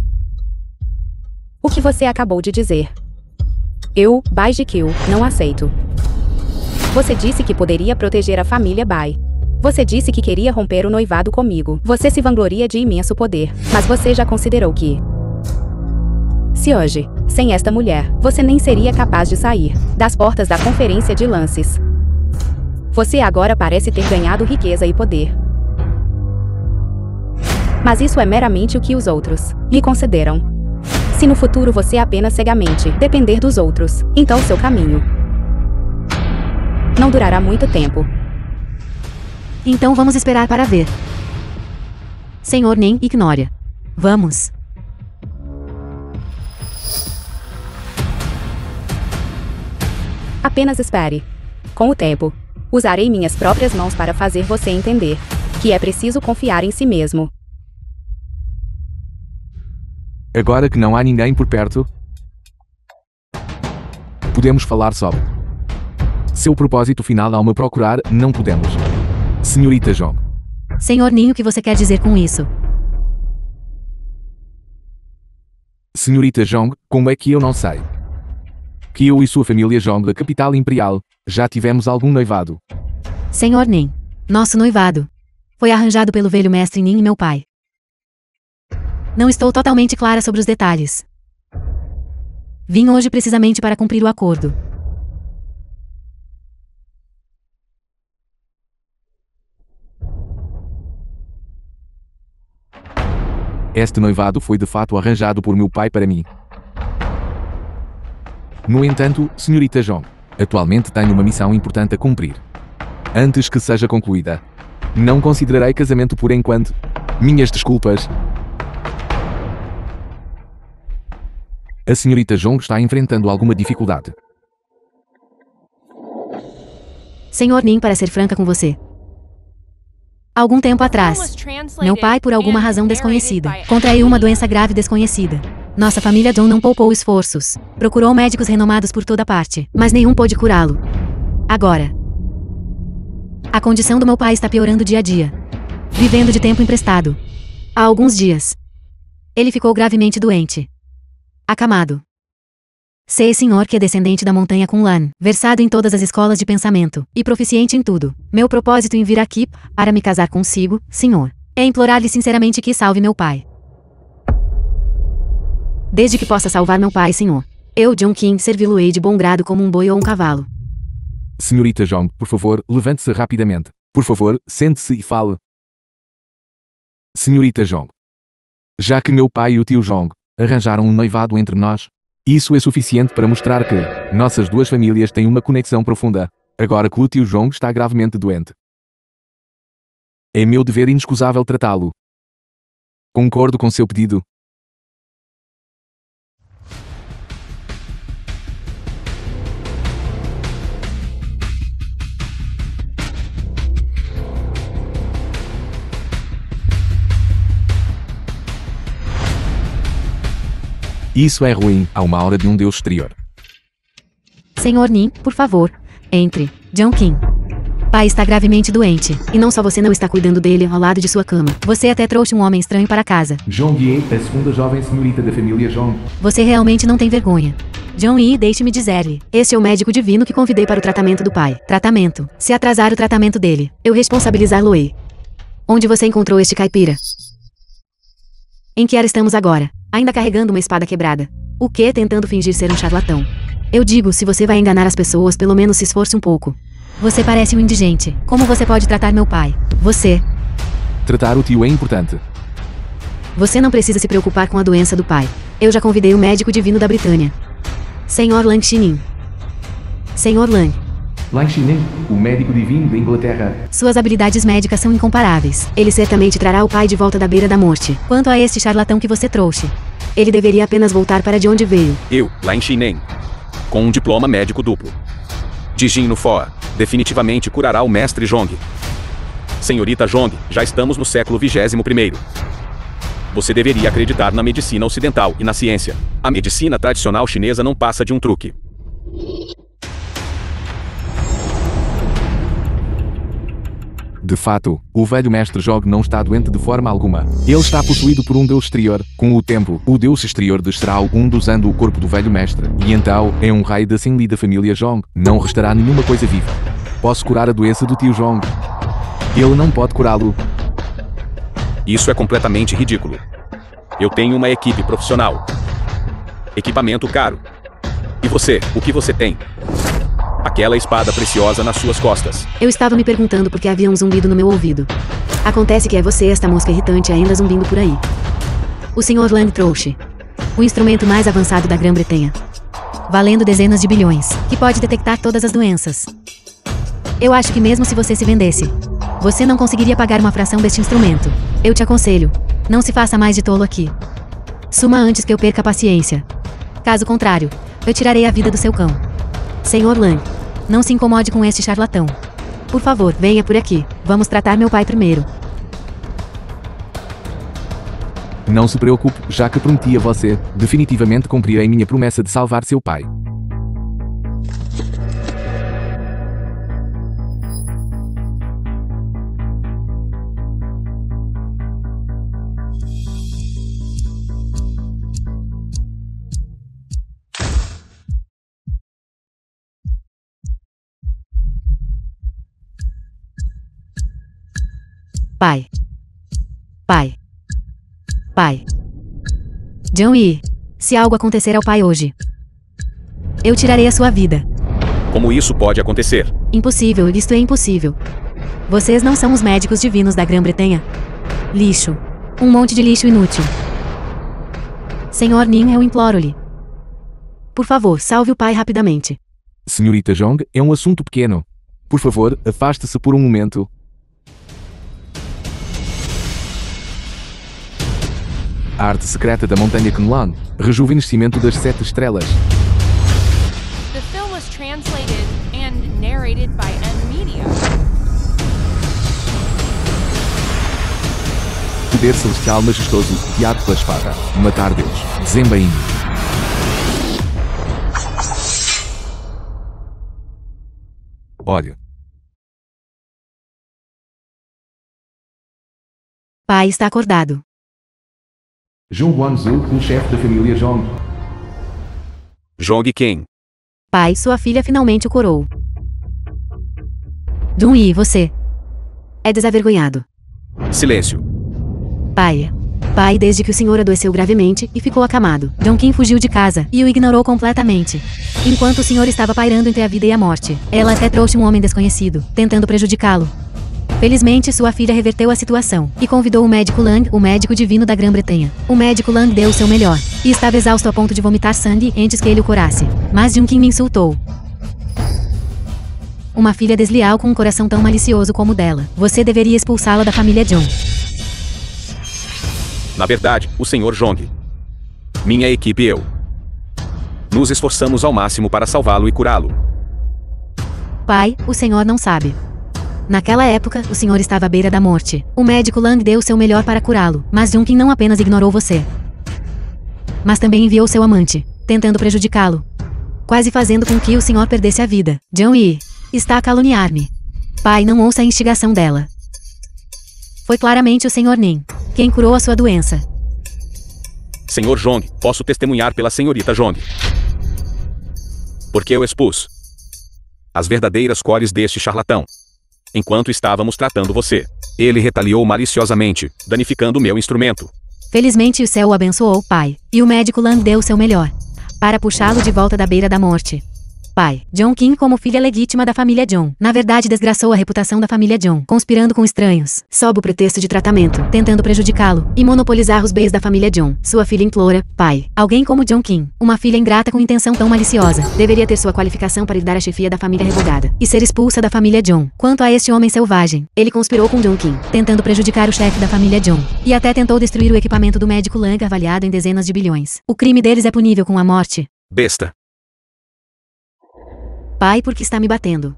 O que você acabou de dizer? Eu, Bai Jikyu, não aceito. Você disse que poderia proteger a família Bai. Você disse que queria romper o noivado comigo. Você se vangloria de imenso poder, mas você já considerou que se hoje, sem esta mulher, você nem seria capaz de sair das portas da conferência de lances. Você agora parece ter ganhado riqueza e poder. Mas isso é meramente o que os outros lhe concederam. Se no futuro você apenas cegamente depender dos outros, então seu caminho não durará muito tempo. Então vamos esperar para ver. Sr. Nin, ignore. Vamos. Apenas espere. Com o tempo, usarei minhas próprias mãos para fazer você entender que é preciso confiar em si mesmo. Agora que não há ninguém por perto, podemos falar sobre seu propósito final ao me procurar. Não podemos. Senhorita Zhong. Sr. Nin, o que você quer dizer com isso? Senhorita Zhong, como é que eu não sei? Que eu e sua família Zhong da capital imperial já tivemos algum noivado. Sr. Nin, nosso noivado foi arranjado pelo velho mestre Nin e meu pai. Não estou totalmente clara sobre os detalhes. Vim hoje precisamente para cumprir o acordo. Este noivado foi de fato arranjado por meu pai para mim. No entanto, senhorita Jong, atualmente tenho uma missão importante a cumprir. Antes que seja concluída, não considerarei casamento por enquanto. Minhas desculpas. A senhorita Jong está enfrentando alguma dificuldade. Senhor Nin, para ser franca com você. Algum tempo atrás, meu pai, por alguma razão desconhecida, contraiu uma doença grave desconhecida. Nossa família John não poupou esforços. Procurou médicos renomados por toda parte, mas nenhum pôde curá-lo. Agora, a condição do meu pai está piorando dia a dia. Vivendo de tempo emprestado. Há alguns dias, ele ficou gravemente doente. Acamado. Sei, senhor, que é descendente da montanha Kunlan, versado em todas as escolas de pensamento, e proficiente em tudo. Meu propósito em vir aqui, para me casar consigo, senhor, é implorar-lhe sinceramente que salve meu pai. Desde que possa salvar meu pai, senhor, eu, John King, servi-lo-ei de bom grado como um boi ou um cavalo. Senhorita Jong, por favor, levante-se rapidamente. Por favor, sente-se e fale. Senhorita Jong, já que meu pai e o tio Jong arranjaram um noivado entre nós, isso é suficiente para mostrar que nossas duas famílias têm uma conexão profunda, agora que o tio Jong está gravemente doente. É meu dever inexcusável tratá-lo. Concordo com seu pedido. Isso é ruim, há uma aura de um deus exterior. Senhor Nin, por favor, entre. John King. Pai está gravemente doente, e não só você não está cuidando dele ao lado de sua cama. Você até trouxe um homem estranho para casa. Jong Yi, a segunda jovem senhorita da família Jong. Você realmente não tem vergonha. John Yi, deixe-me dizer-lhe. Este é o médico divino que convidei para o tratamento do pai. Tratamento. Se atrasar o tratamento dele, eu responsabilizá-lo-ei. Onde você encontrou este caipira? Em que era estamos agora? Ainda carregando uma espada quebrada. O quê? Tentando fingir ser um charlatão. Eu digo, se você vai enganar as pessoas, pelo menos se esforce um pouco. Você parece um indigente. Como você pode tratar meu pai? Você. Tratar o tio é importante. Você não precisa se preocupar com a doença do pai. Eu já convidei o médico divino da Britânia. Senhor Lang Shinin. Senhor Lang. Lang Shinin, o médico divino da Inglaterra. Suas habilidades médicas são incomparáveis. Ele certamente trará o pai de volta da beira da morte. Quanto a este charlatão que você trouxe, ele deveria apenas voltar para de onde veio. Eu, Lang Shinin, com um diploma médico duplo. De Jin no Foa, definitivamente curará o mestre Jong. Senhorita Jong, já estamos no século 21º. Você deveria acreditar na medicina ocidental e na ciência. A medicina tradicional chinesa não passa de um truque. De fato, o velho mestre Jog não está doente de forma alguma. Ele está possuído por um deus exterior. Com o tempo, o deus exterior descerá algum usando o corpo do velho mestre. E então, em um raio da Senli da família Jong, não restará nenhuma coisa viva. Posso curar a doença do tio Jong. Ele não pode curá-lo. Isso é completamente ridículo. Eu tenho uma equipe profissional. Equipamento caro. E você, o que você tem? Aquela espada preciosa nas suas costas. Eu estava me perguntando por que havia um zumbido no meu ouvido. Acontece que é você, esta mosca irritante, ainda zumbindo por aí. O Sr. Lang trouxe o instrumento mais avançado da Grã-Bretanha, valendo dezenas de bilhões, que pode detectar todas as doenças. Eu acho que mesmo se você se vendesse, você não conseguiria pagar uma fração deste instrumento. Eu te aconselho, não se faça mais de tolo aqui. Suma antes que eu perca a paciência. Caso contrário, eu tirarei a vida do seu cão. Sr. Lang, não se incomode com este charlatão. Por favor, venha por aqui. Vamos tratar meu pai primeiro. Não se preocupe, já que prometi a você, definitivamente cumprirei minha promessa de salvar seu pai. Pai. Pai. Pai. John Yi, se algo acontecer ao pai hoje, Eu tirarei a sua vida. Como isso pode acontecer? Impossível, isto é impossível. Vocês não são os médicos divinos da Grã-Bretanha. Lixo. Um monte de lixo inútil. Senhor Nin, eu imploro-lhe. Por favor, salve o pai rapidamente. Senhorita Jong, é um assunto pequeno. Por favor, afaste-se por um momento. A arte secreta da Montanha Kunlun. Rejuvenescimento das 7 estrelas. The film was translated and narrated by N-Media. Poder celestial majestoso, guiado pela espada. Matar Deus. Zembain. Olha. Pai está acordado. Jung Wanzu, um chefe da família Jong. Jong quem? Pai, sua filha finalmente o curou. Dun-Yi, você é desavergonhado. Silêncio. Pai. Pai, desde que o senhor adoeceu gravemente e ficou acamado, Jong-Kim fugiu de casa e o ignorou completamente. Enquanto o senhor estava pairando entre a vida e a morte, ela até trouxe um homem desconhecido, tentando prejudicá-lo. Felizmente, sua filha reverteu a situação e convidou o médico Lang, o médico divino da Grã-Bretanha. O médico Lang deu o seu melhor e estava exausto a ponto de vomitar sangue antes que ele o curasse. Mas Jong-Kim me insultou. Uma filha desleal com um coração tão malicioso como o dela. Você deveria expulsá-la da família Jong. Na verdade, o Sr. Jong. Minha equipe e eu. Nos esforçamos ao máximo para salvá-lo e curá-lo. Pai, o senhor não sabe. Naquela época, o senhor estava à beira da morte. O médico Lang deu o seu melhor para curá-lo, mas Jong-Kim não apenas ignorou você, mas também enviou seu amante, tentando prejudicá-lo, quase fazendo com que o senhor perdesse a vida. Jong-Yi está a caluniar-me. Pai, não ouça a instigação dela. Foi claramente o Sr. Nin quem curou a sua doença. Sr. Jong, posso testemunhar pela senhorita Jong. Porque eu expus as verdadeiras cores deste charlatão. Enquanto estávamos tratando você, ele retaliou maliciosamente, danificando meu instrumento. Felizmente o céu o abençoou, pai, e o médico Lang deu o seu melhor para puxá-lo de volta da beira da morte. Pai, Jong-Kim como filha legítima da família Jong, na verdade desgraçou a reputação da família Jong, conspirando com estranhos, sob o pretexto de tratamento, tentando prejudicá-lo e monopolizar os bens da família Jong. Sua filha implora, pai, alguém como Jong-Kim, uma filha ingrata com intenção tão maliciosa, deveria ter sua qualificação para herdar a chefia da família revogada e ser expulsa da família Jong. Quanto a este homem selvagem, ele conspirou com Jong-Kim, tentando prejudicar o chefe da família Jong, e até tentou destruir o equipamento do médico Lang avaliado em dezenas de bilhões. O crime deles é punível com a morte. Besta. Pai, por que está me batendo?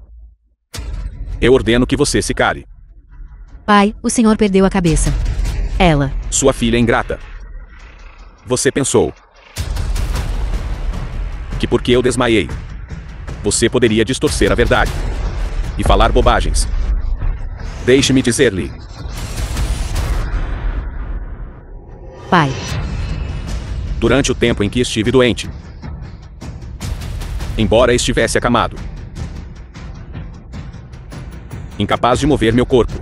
Eu ordeno que você se cale. Pai, o senhor perdeu a cabeça. Ela. Sua filha ingrata. Você pensou que porque eu desmaiei, você poderia distorcer a verdade e falar bobagens. Deixe-me dizer-lhe. Pai. Durante o tempo em que estive doente, embora estivesse acamado, incapaz de mover meu corpo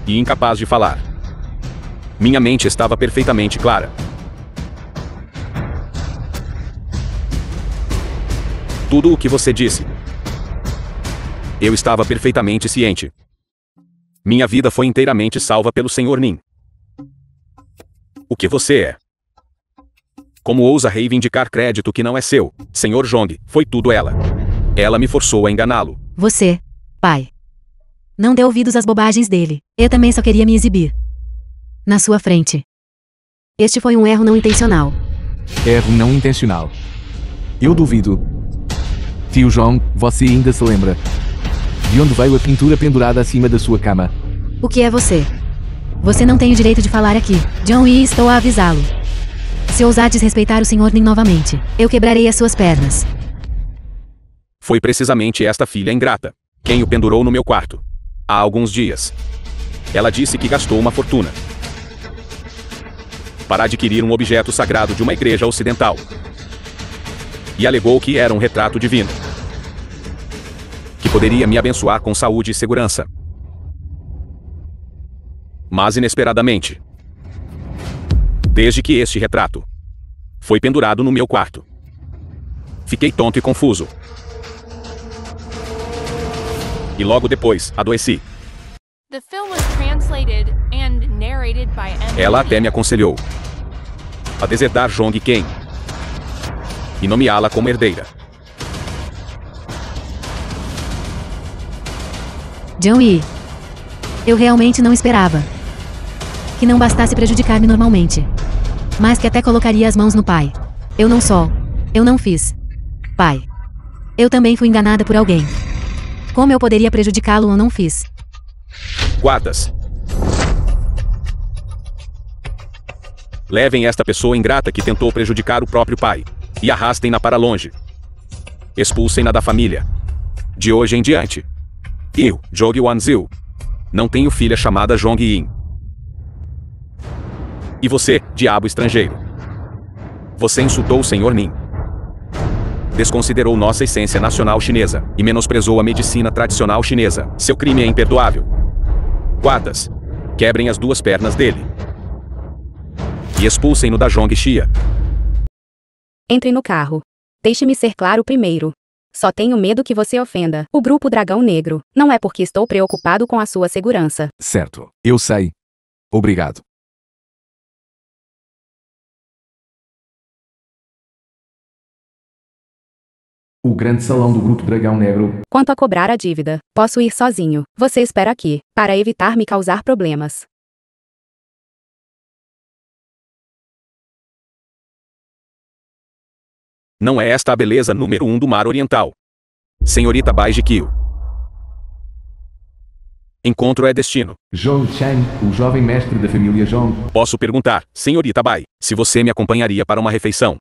e incapaz de falar, minha mente estava perfeitamente clara. Tudo o que você disse, eu estava perfeitamente ciente. Minha vida foi inteiramente salva pelo Sr. Nin. O que você é? Como ousa reivindicar crédito que não é seu, Sr. Jong? Foi tudo ela. Ela me forçou a enganá-lo. Você, pai, não dê ouvidos às bobagens dele. Eu também só queria me exibir na sua frente. Este foi um erro não intencional. Erro não intencional. Eu duvido. Tio Jong, você ainda se lembra de onde veio a pintura pendurada acima da sua cama? O que é você? Você não tem o direito de falar aqui. Jong-Yi, estou a avisá-lo. Se ousar desrespeitar o Sr. Nin novamente, eu quebrarei as suas pernas. Foi precisamente esta filha ingrata quem o pendurou no meu quarto. Há alguns dias. Ela disse que gastou uma fortuna para adquirir um objeto sagrado de uma igreja ocidental. E alegou que era um retrato divino, que poderia me abençoar com saúde e segurança. Mas inesperadamente, desde que este retrato foi pendurado no meu quarto, Fiquei tonto e confuso. E logo depois, adoeci. The film was translated and narrated by M. Ela até me aconselhou a deserdar Jong Ken e nomeá-la como herdeira. Jong-yi. Eu realmente não esperava. Que não bastasse prejudicar-me normalmente. Mas que até colocaria as mãos no pai. Eu não fiz. Pai. Eu também fui enganada por alguém. Como eu poderia prejudicá-lo ou não fiz? Guardas. Levem esta pessoa ingrata que tentou prejudicar o próprio pai. E arrastem-na para longe. Expulsem-na da família. De hoje em diante. Eu, Jong Won-sil, não tenho filha chamada Jong-in. E você, diabo estrangeiro. Você insultou o Sr. Nin. Desconsiderou nossa essência nacional chinesa e menosprezou a medicina tradicional chinesa. Seu crime é imperdoável. Guardas, quebrem as duas pernas dele. E expulsem-no da Zhongxia. Entre no carro. Deixe-me ser claro primeiro. Só tenho medo que você ofenda o grupo Dragão Negro. Não é porque estou preocupado com a sua segurança. Certo, eu sei. Obrigado. O grande salão do Grupo Dragão Negro. Quanto a cobrar a dívida, posso ir sozinho. Você espera aqui, para evitar me causar problemas. Não é esta a beleza número 1 do Mar Oriental. Senhorita Bai Jikyu. Encontro é destino. Zhong Chang, o jovem mestre da família Zhong. Posso perguntar, senhorita Bai, se você me acompanharia para uma refeição?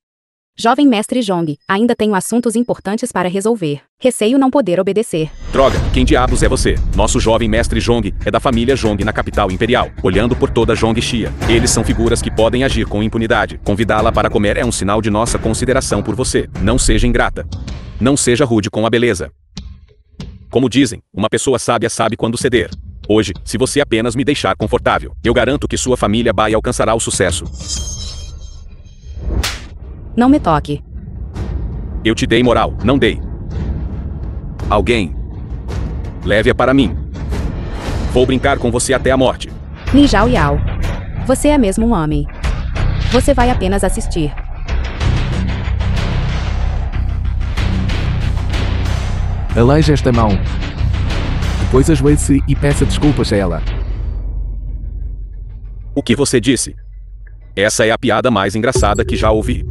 Jovem mestre Zhong, ainda tenho assuntos importantes para resolver. Receio não poder obedecer. Droga, quem diabos é você? Nosso jovem mestre Zhong é da família Zhong na capital imperial, olhando por toda Zhongxia. Eles são figuras que podem agir com impunidade. Convidá-la para comer é um sinal de nossa consideração por você. Não seja ingrata. Não seja rude com a beleza. Como dizem, uma pessoa sábia sabe quando ceder. Hoje, se você apenas me deixar confortável, eu garanto que sua família Bai alcançará o sucesso. Não me toque. Eu te dei moral, não dei. Alguém. Leve-a para mim. Vou brincar com você até a morte. Li Zhao Yao. Você é mesmo um homem. Você vai apenas assistir. Aleije esta mão. Depois ajoelhe-se e peça desculpas a ela. O que você disse? Essa é a piada mais engraçada que já ouvi.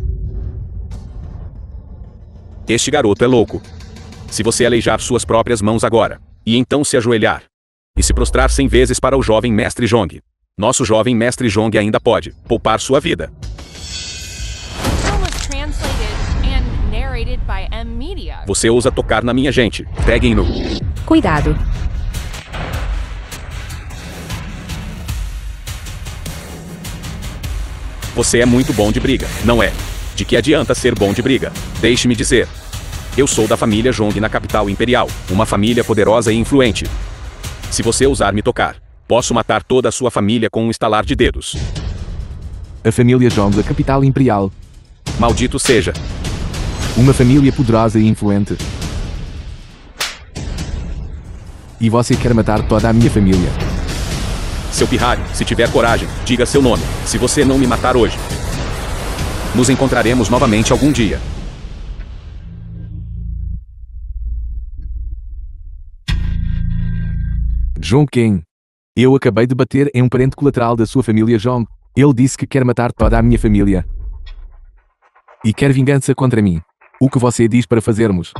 Este garoto é louco. Se você aleijar suas próprias mãos agora, e então se ajoelhar, e se prostrar 100 vezes para o jovem mestre Zhong, nosso jovem mestre Zhong ainda pode poupar sua vida. Você ousa tocar na minha gente. Peguem-no. Cuidado. Você é muito bom de briga, não é? De que adianta ser bom de briga? Deixe-me dizer. Eu sou da família Zhong na capital imperial, uma família poderosa e influente. Se você ousar me tocar, posso matar toda a sua família com um estalar de dedos. A família Zhong da capital imperial. Maldito seja. Uma família poderosa e influente. E você quer matar toda a minha família. Seu pirralho, se tiver coragem, diga seu nome, se você não me matar hoje. Nos encontraremos novamente algum dia. Zhong Ken. Eu acabei de bater em um parente colateral da sua família Zhong. Ele disse que quer matar toda a minha família. E quer vingança contra mim. O que você diz para fazermos?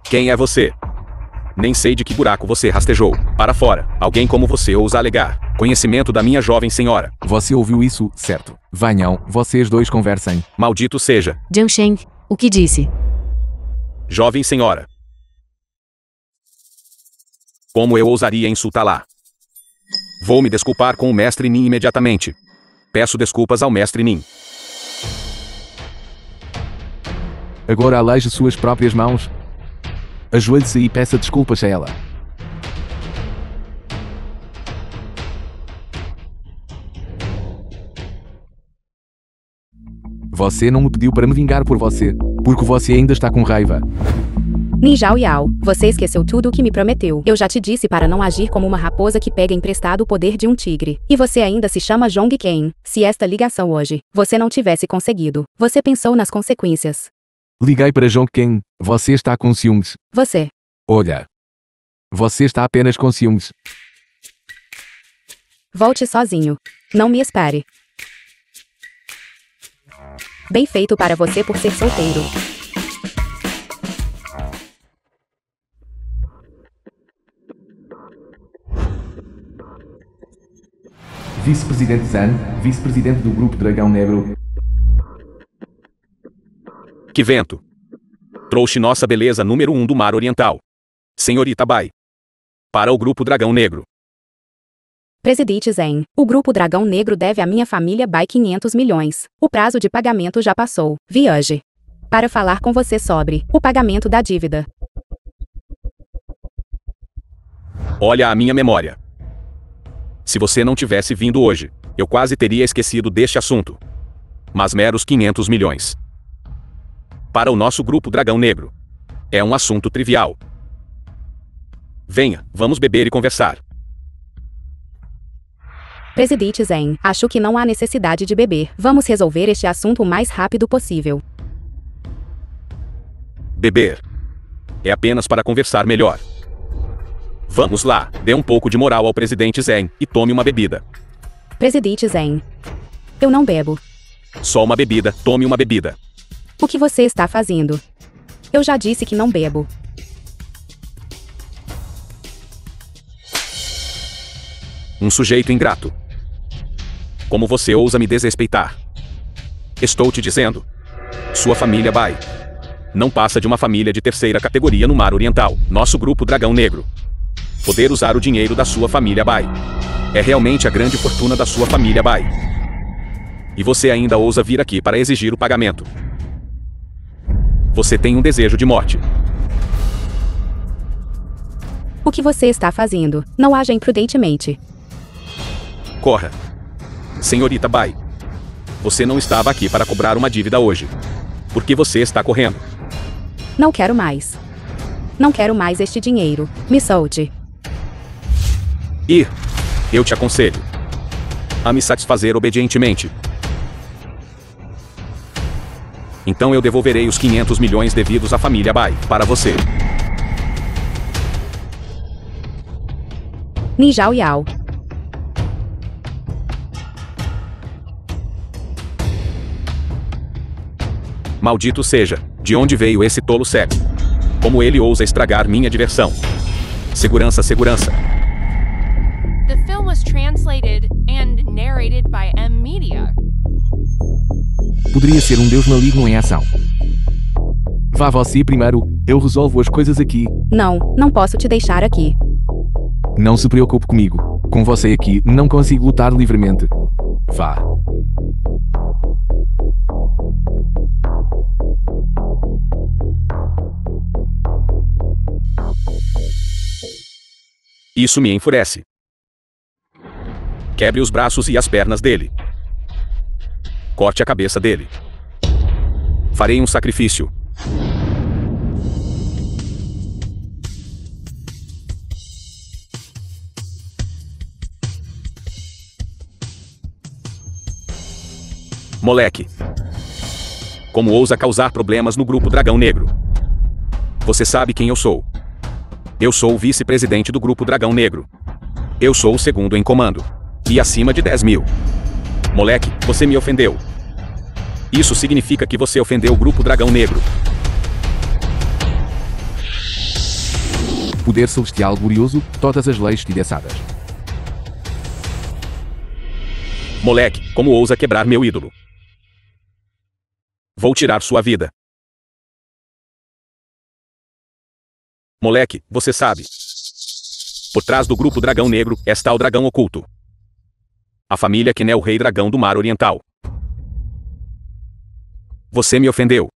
Quem é você? Nem sei de que buraco você rastejou. Para fora. Alguém como você ousa alegar conhecimento da minha jovem senhora. Você ouviu isso, certo? Venham, vocês dois conversem. Maldito seja. Jiang Sheng, o que disse? Jovem senhora. Como eu ousaria insultá-la? Vou me desculpar com o mestre Nin imediatamente. Peço desculpas ao mestre Nin. Agora aleije suas próprias mãos. Ajoelhe-se e peça desculpas a ela. Você não me pediu para me vingar por você. Porque você ainda está com raiva. Ninjao Yao, você esqueceu tudo o que me prometeu. Eu já te disse para não agir como uma raposa que pega emprestado o poder de um tigre. E você ainda se chama Zhong Ken. Se esta ligação hoje, você não tivesse conseguido, você pensou nas consequências. Liguei para Zhong Ken. Você está com ciúmes. Você. Olha. Você está apenas com ciúmes. Volte sozinho. Não me espere. Bem feito para você por ser solteiro. Vice-presidente Zan, vice-presidente do Grupo Dragão Negro. Que vento! Trouxe nossa beleza número 1 do Mar Oriental. Senhorita Bai. Para o Grupo Dragão Negro. Presidente Zen, o Grupo Dragão Negro deve à minha família Bai 500 milhões. O prazo de pagamento já passou. Viaje. Para falar com você sobre o pagamento da dívida. Olha a minha memória. Se você não tivesse vindo hoje, eu quase teria esquecido deste assunto. Mas meros 500 milhões. Para o nosso Grupo Dragão Negro. É um assunto trivial. Venha, vamos beber e conversar. Presidente Zen, acho que não há necessidade de beber. Vamos resolver este assunto o mais rápido possível. Beber. É apenas para conversar melhor. Vamos lá, dê um pouco de moral ao presidente Zen e tome uma bebida. Presidente Zen. Eu não bebo. Só uma bebida, tome uma bebida. O que você está fazendo? Eu já disse que não bebo. Um sujeito ingrato. Como você ousa me desrespeitar? Estou te dizendo. Sua família Bai não passa de uma família de terceira categoria no Mar Oriental. Nosso Grupo Dragão Negro. Poder usar o dinheiro da sua família Bai. É realmente a grande fortuna da sua família Bai. E você ainda ousa vir aqui para exigir o pagamento. Você tem um desejo de morte. O que você está fazendo? Não haja imprudentemente. Corra. Senhorita Bai. Você não estava aqui para cobrar uma dívida hoje. Por que você está correndo? Não quero mais. Não quero mais este dinheiro. Me solte. E eu te aconselho a me satisfazer obedientemente. Então eu devolverei os 500 milhões devidos à família Bai para você. Ninjao Yao. Maldito seja, de onde veio esse tolo cego? Como ele ousa estragar minha diversão? Segurança, segurança. The film was translated and narrated by M Media. Poderia ser um deus maligno em ação. Vá você primeiro, eu resolvo as coisas aqui. Não posso te deixar aqui. Não se preocupe comigo. Com você aqui, não consigo lutar livremente. Vá. Isso me enfurece. Quebre os braços e as pernas dele. Corte a cabeça dele. Farei um sacrifício. Moleque. Como ousa causar problemas no Grupo Dragão Negro? Você sabe quem eu sou. Eu sou o vice-presidente do Grupo Dragão Negro. Eu sou o segundo em comando. E acima de 10 mil. Moleque, você me ofendeu. Isso significa que você ofendeu o Grupo Dragão Negro. Poder celestial glorioso, todas as leis estilhaçadas. Moleque, como ousa quebrar meu ídolo? Vou tirar sua vida. Moleque, você sabe. Por trás do Grupo Dragão Negro está o dragão oculto. A família Ken é o rei dragão do Mar Oriental. Você me ofendeu.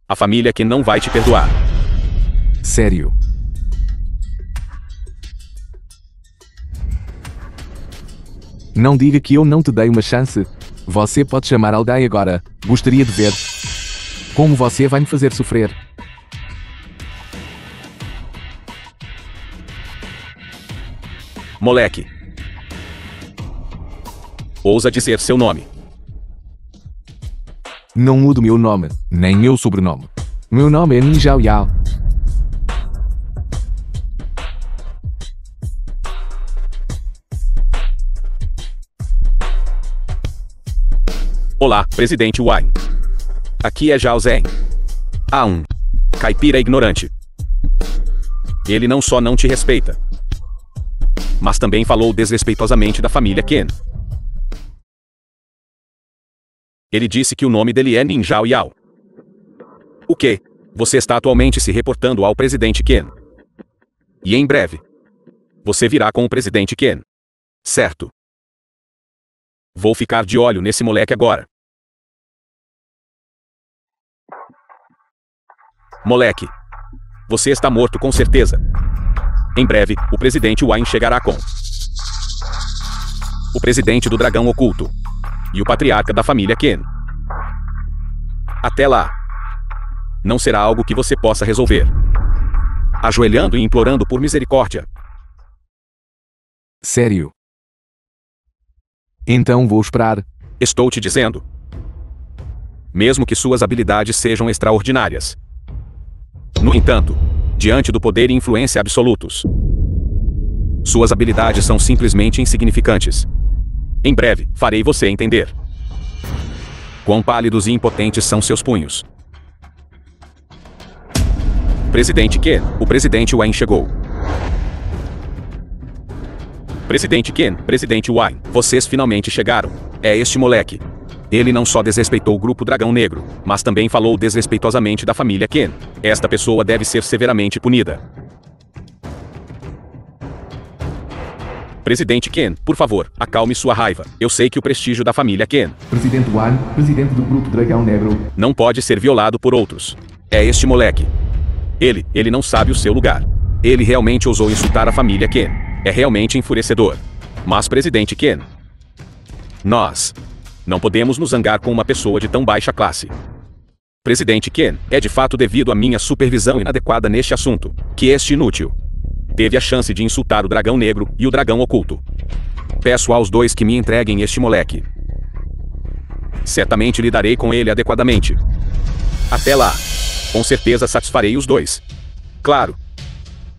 A família Ken não vai te perdoar. Sério. Não diga que eu não te dei uma chance. Você pode chamar alguém agora. Gostaria de ver. Como você vai me fazer sofrer? Moleque. Ousa dizer seu nome. Não mudo meu nome, nem meu sobrenome. Meu nome é Nin Zhao Yao. Olá, presidente Wine. Aqui é Zhao Zhen. A1. Caipira ignorante. Ele não só não te respeita, mas também falou desrespeitosamente da família Ken. Ele disse que o nome dele é Nin Zhao Yao. O quê? Você está atualmente se reportando ao presidente Ken. E em breve, você virá com o presidente Ken. Certo? Vou ficar de olho nesse moleque agora. Moleque. Você está morto com certeza. Em breve, o presidente Wine chegará com o presidente do dragão oculto e o patriarca da família Ken. Até lá, não será algo que você possa resolver ajoelhando e implorando por misericórdia. Sério? Então vou esperar. Estou te dizendo. Mesmo que suas habilidades sejam extraordinárias. No entanto, diante do poder e influência absolutos, suas habilidades são simplesmente insignificantes. Em breve, farei você entender quão pálidos e impotentes são seus punhos. Presidente Ken, o presidente Wine chegou. Presidente Ken, presidente Wine, vocês finalmente chegaram. É este moleque. Ele não só desrespeitou o grupo Dragão Negro, mas também falou desrespeitosamente da família Ken. Esta pessoa deve ser severamente punida. Presidente Ken, por favor, acalme sua raiva. Eu sei que o prestígio da família Ken, Presidente Wine, presidente do grupo Dragão Negro, não pode ser violado por outros. É este moleque. Ele não sabe o seu lugar. Ele realmente ousou insultar a família Ken. É realmente enfurecedor. Mas presidente Ken, nós não podemos nos zangar com uma pessoa de tão baixa classe. Presidente Ken, é de fato devido à minha supervisão inadequada neste assunto, que este inútil teve a chance de insultar o dragão negro e o dragão oculto. Peço aos dois que me entreguem este moleque. Certamente lidarei com ele adequadamente. Até lá, com certeza satisfarei os dois. Claro.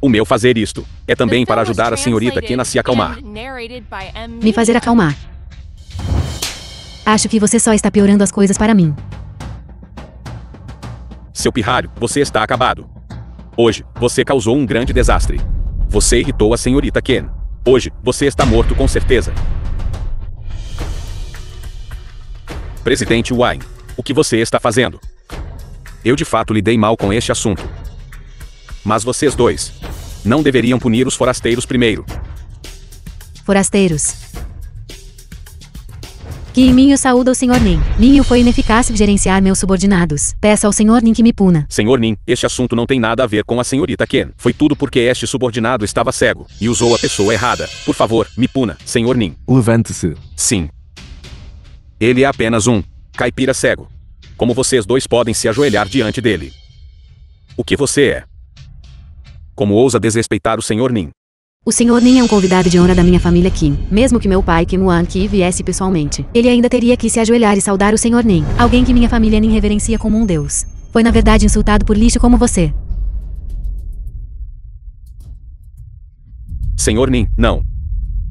O meu fazer isto é também para ajudar a senhorita Ken a se acalmar. Me fazer acalmar. Acho que você só está piorando as coisas para mim. Seu pirralho, você está acabado. Hoje, você causou um grande desastre. Você irritou a senhorita Ken. Hoje, você está morto com certeza. Presidente Wine, o que você está fazendo? Eu de fato lidei mal com este assunto. Mas vocês dois não deveriam punir os forasteiros primeiro. Forasteiros. Que Minho saúda o Sr. Nin. Minho foi ineficaz em gerenciar meus subordinados. Peço ao Sr. Nin que me puna. Sr. Nin, este assunto não tem nada a ver com a senhorita Ken. Foi tudo porque este subordinado estava cego e usou a pessoa errada. Por favor, me puna, Sr. Nin. Levante-se. Sim. Ele é apenas um caipira cego. Como vocês dois podem se ajoelhar diante dele? O que você é? Como ousa desrespeitar o Sr. Nin? O Sr. Nin é um convidado de honra da minha família Kim. Mesmo que meu pai Kim Wan-ki viesse pessoalmente, ele ainda teria que se ajoelhar e saudar o Sr. Nin, alguém que minha família Nin reverencia como um deus. Foi na verdade insultado por lixo como você. Sr. Nin, não.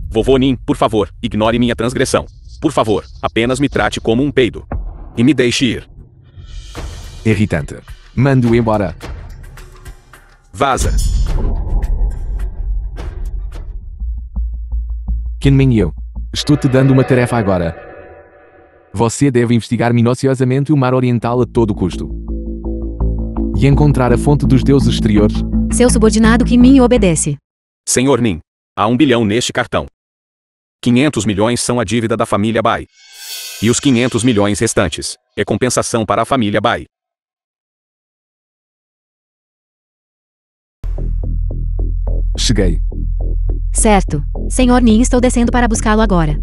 Vovô Nin, por favor, ignore minha transgressão. Por favor, apenas me trate como um peido. E me deixe ir. Irritante. Mando-o embora. Vaza. Ken Minho, estou te dando uma tarefa agora. Você deve investigar minuciosamente o Mar Oriental a todo custo. E encontrar a fonte dos deuses exteriores. Seu subordinado Kim Minho obedece. Sr. Nin, há 1 bilhão neste cartão. 500 milhões são a dívida da família Bai. E os 500 milhões restantes é compensação para a família Bai. Cheguei. Certo. Sr. Nin, estou descendo para buscá-lo agora.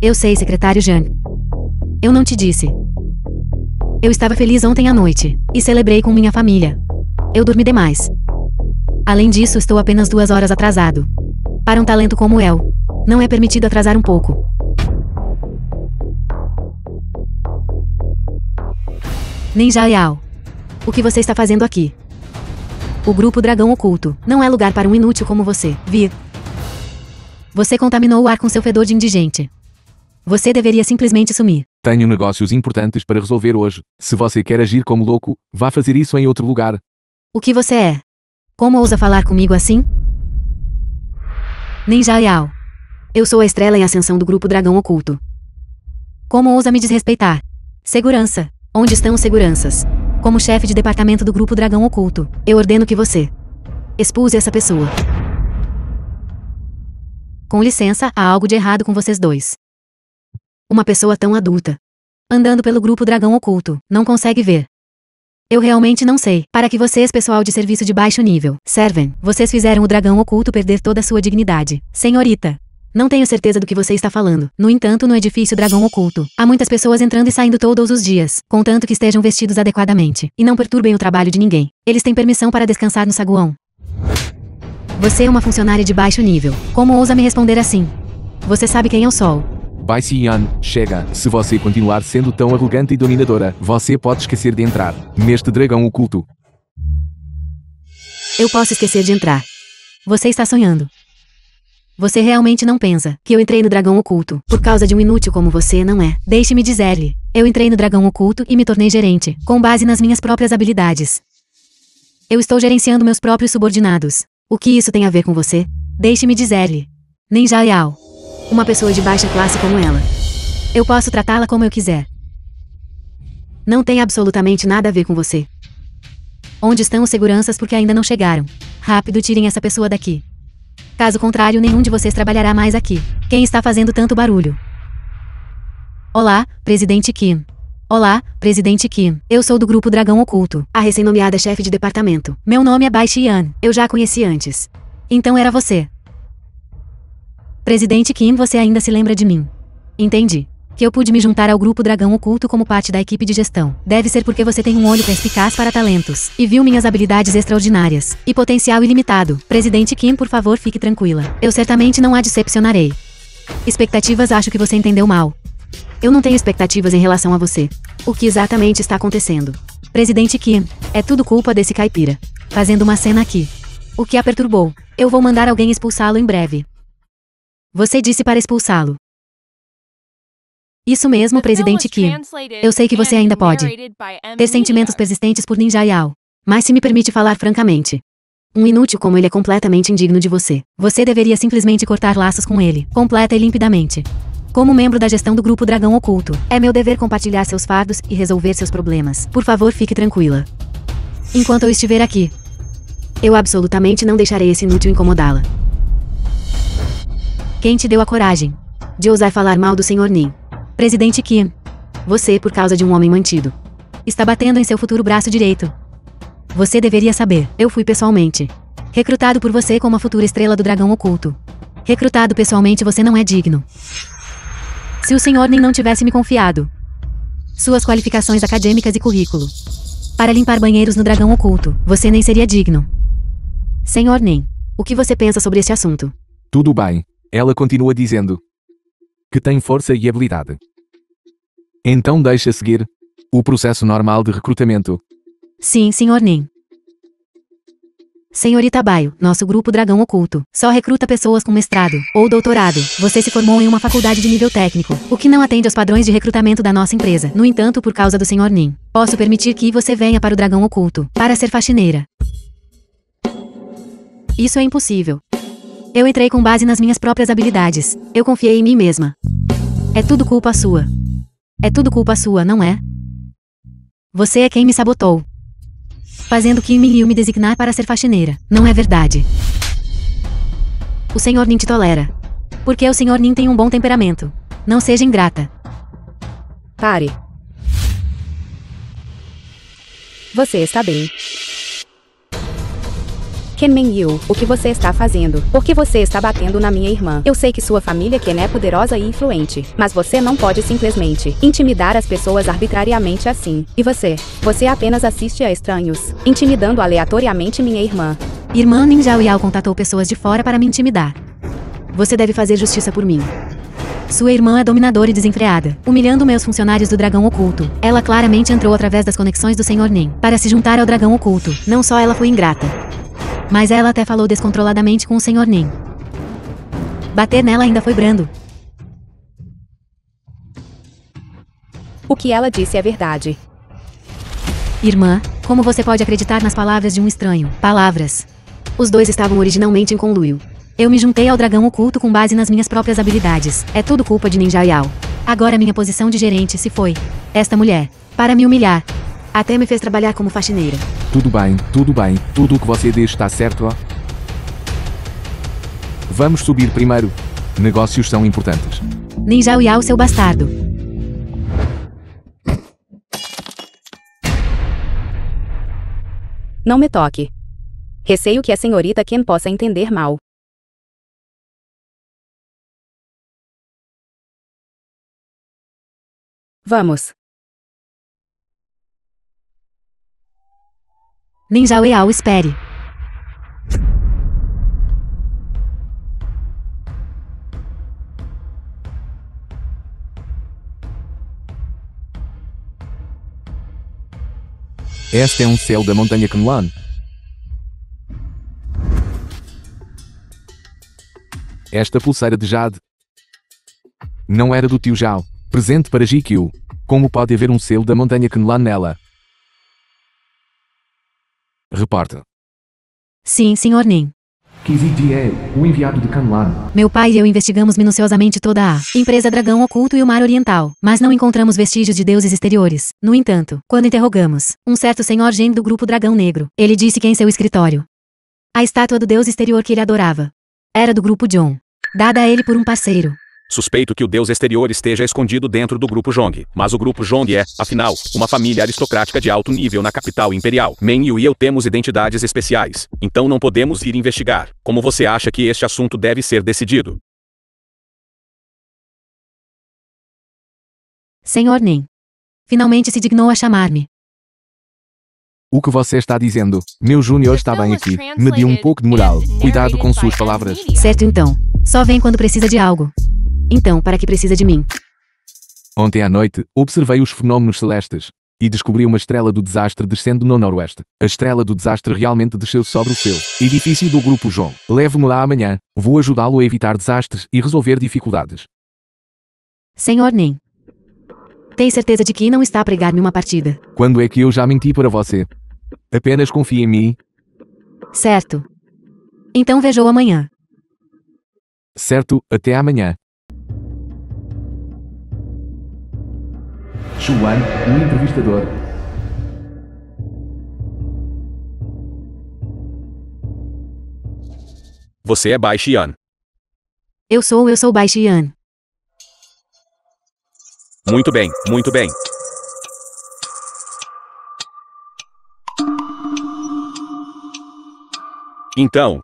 Eu sei, secretário Zhang. Eu não te disse. Eu estava feliz ontem à noite, e celebrei com minha família. Eu dormi demais. Além disso, estou apenas 2 horas atrasado. Para um talento como eu, não é permitido atrasar um pouco. Ninja Yao. O que você está fazendo aqui? O grupo Dragão Oculto não é lugar para um inútil como você, Vir. Você contaminou o ar com seu fedor de indigente. Você deveria simplesmente sumir. Tenho negócios importantes para resolver hoje. Se você quer agir como louco, vá fazer isso em outro lugar. O que você é? Como ousa falar comigo assim? Ninja Yao. Eu sou a estrela em ascensão do grupo Dragão Oculto. Como ousa me desrespeitar? Segurança. Onde estão os seguranças? Como chefe de departamento do grupo Dragão Oculto, eu ordeno que você expulse essa pessoa. Com licença, há algo de errado com vocês dois. Uma pessoa tão adulta, andando pelo grupo Dragão Oculto, não consegue ver. Eu realmente não sei. Para que vocês, pessoal de serviço de baixo nível, servem, vocês fizeram o Dragão Oculto perder toda a sua dignidade. Senhorita, não tenho certeza do que você está falando. No entanto, no edifício Dragão Oculto, há muitas pessoas entrando e saindo todos os dias, contanto que estejam vestidos adequadamente, e não perturbem o trabalho de ninguém. Eles têm permissão para descansar no saguão. Você é uma funcionária de baixo nível. Como ousa me responder assim? Você sabe quem eu sou. Bai Xian, chega. Se você continuar sendo tão arrogante e dominadora, você pode esquecer de entrar neste dragão oculto. Eu posso esquecer de entrar. Você está sonhando. Você realmente não pensa que eu entrei no dragão oculto por causa de um inútil como você, não é? Deixe-me dizer-lhe. Eu entrei no dragão oculto e me tornei gerente, com base nas minhas próprias habilidades. Eu estou gerenciando meus próprios subordinados. O que isso tem a ver com você? Deixe-me dizer-lhe. Ninja Yao. Uma pessoa de baixa classe como ela. Eu posso tratá-la como eu quiser. Não tem absolutamente nada a ver com você. Onde estão os seguranças porque ainda não chegaram? Rápido, tirem essa pessoa daqui. Caso contrário, nenhum de vocês trabalhará mais aqui. Quem está fazendo tanto barulho? Olá, Presidente Kim. Olá, Presidente Kim. Eu sou do grupo Dragão Oculto, a recém-nomeada chefe de departamento. Meu nome é Bai Xian. Eu já a conheci antes. Então era você. Presidente Kim, você ainda se lembra de mim. Entendi. Que eu pude me juntar ao grupo Dragão Oculto como parte da equipe de gestão. Deve ser porque você tem um olho perspicaz para talentos, e viu minhas habilidades extraordinárias, e potencial ilimitado. Presidente Kim, por favor, fique tranquila. Eu certamente não a decepcionarei. Expectativas, acho que você entendeu mal. Eu não tenho expectativas em relação a você. O que exatamente está acontecendo? Presidente Kim, é tudo culpa desse caipira. Fazendo uma cena aqui. O que a perturbou? Eu vou mandar alguém expulsá-lo em breve. Você disse para expulsá-lo. Isso mesmo, Presidente Kim. Eu sei que você ainda pode ter sentimentos persistentes por Ninja Yao. Mas se me permite falar francamente. Um inútil como ele é completamente indigno de você. Você deveria simplesmente cortar laços com ele, completa e limpidamente. Como membro da gestão do grupo Dragão Oculto, é meu dever compartilhar seus fardos e resolver seus problemas. Por favor, fique tranquila. Enquanto eu estiver aqui, eu absolutamente não deixarei esse inútil incomodá-la. Quem te deu a coragem de ousar falar mal do Sr. Nin? Presidente Kim, você, por causa de um homem mantido, está batendo em seu futuro braço direito. Você deveria saber, eu fui pessoalmente recrutado por você como a futura estrela do Dragão Oculto. Recrutado pessoalmente, você não é digno. Se o Sr. Nin não tivesse me confiado suas qualificações acadêmicas e currículo para limpar banheiros no Dragão Oculto, você nem seria digno. Sr. Nin, o que você pensa sobre este assunto? Tudo bem. Ela continua dizendo que tem força e habilidade. Então deixa seguir o processo normal de recrutamento. Sim, Sr. Nin. Senhorita Baio, nosso grupo Dragão Oculto só recruta pessoas com mestrado ou doutorado. Você se formou em uma faculdade de nível técnico, o que não atende aos padrões de recrutamento da nossa empresa. No entanto, por causa do Sr. Nin, posso permitir que você venha para o Dragão Oculto para ser faxineira. Isso é impossível. Eu entrei com base nas minhas próprias habilidades. Eu confiei em mim mesma. É tudo culpa sua. É tudo culpa sua, não é? Você é quem me sabotou. Fazendo Kim Min-ryu me designar para ser faxineira. Não é verdade. O Sr. Nin te tolera. Porque o Sr. Nin tem um bom temperamento. Não seja ingrata. Pare. Você está bem. Ken Min-yu, o que você está fazendo? Por que você está batendo na minha irmã? Eu sei que sua família Ken é poderosa e influente, mas você não pode simplesmente intimidar as pessoas arbitrariamente assim. E você? Você apenas assiste a estranhos, intimidando aleatoriamente minha irmã. Irmã Nin Zhaoyao contatou pessoas de fora para me intimidar. Você deve fazer justiça por mim. Sua irmã é dominadora e desenfreada, humilhando meus funcionários do dragão oculto. Ela claramente entrou através das conexões do Sr. Nin para se juntar ao dragão oculto. Não só ela foi ingrata, mas ela até falou descontroladamente com o Sr. Nin. Bater nela ainda foi brando. O que ela disse é verdade. Irmã, como você pode acreditar nas palavras de um estranho? Palavras. Os dois estavam originalmente em conluio. Eu me juntei ao dragão oculto com base nas minhas próprias habilidades. É tudo culpa de Nin Zhaoyao. Agora minha posição de gerente se foi. Esta mulher, para me humilhar, até me fez trabalhar como faxineira. Tudo bem, tudo bem. Tudo o que você diz está certo, ó. Vamos subir primeiro. Negócios são importantes. Nin Zhaoyao, seu bastardo. Não me toque. Receio que a senhorita Ken possa entender mal. Vamos. Nin Zhaoyao, espere. Este é um céu da montanha Kunlun. Esta pulseira de jade não era do tio Zhao. Presente para GQ. Como pode haver um selo da montanha Kunlun nela? Reporta. Sim, Sr. Nin. Kiziji é o enviado de Kunlun. Meu pai e eu investigamos minuciosamente toda a empresa Dragão Oculto e o Mar Oriental, mas não encontramos vestígios de deuses exteriores. No entanto, quando interrogamos um certo Sr. Gen do grupo Dragão Negro, ele disse que em seu escritório a estátua do deus exterior que ele adorava era do grupo John, dada a ele por um parceiro. Suspeito que o deus exterior esteja escondido dentro do grupo Zhong, mas o grupo Zhong é, afinal, uma família aristocrática de alto nível na capital imperial. Min-yu e eu temos identidades especiais, então não podemos ir investigar. Como você acha que este assunto deve ser decidido? Sr. Nin. Finalmente se dignou a chamar-me. O que você está dizendo? Meu Júnior está bem aqui. Me dê um pouco de moral. Cuidado com suas palavras. Certo então. Só vem quando precisa de algo. Então, para que precisa de mim? Ontem à noite, observei os fenômenos celestes e descobri uma estrela do desastre descendo no noroeste. A estrela do desastre realmente desceu sobre o seu edifício do grupo Zhong. Leve-me lá amanhã. Vou ajudá-lo a evitar desastres e resolver dificuldades. Sr. Nin. Tem certeza de que não está a pregar-me uma partida? Quando é que eu já menti para você? Apenas confie em mim. Certo. Então vejo-o amanhã. Certo, até amanhã. Xuan, o entrevistador. Você é Bai Xian. Eu sou Bai Xian. Muito bem, muito bem. Então,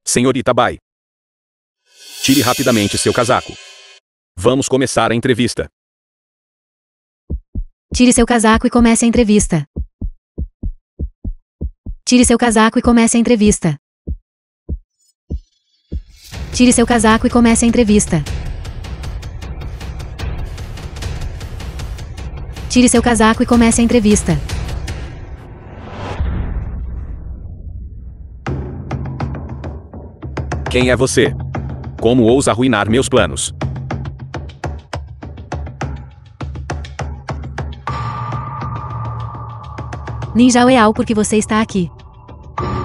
senhorita Bai, tire rapidamente seu casaco. Vamos começar a entrevista. Tire seu casaco e comece a entrevista. Tire seu casaco e comece a entrevista. Tire seu casaco e comece a entrevista. Tire seu casaco e comece a entrevista. Quem é você? Como ousa arruinar meus planos? Nin Zhaoyao, por que você está aqui?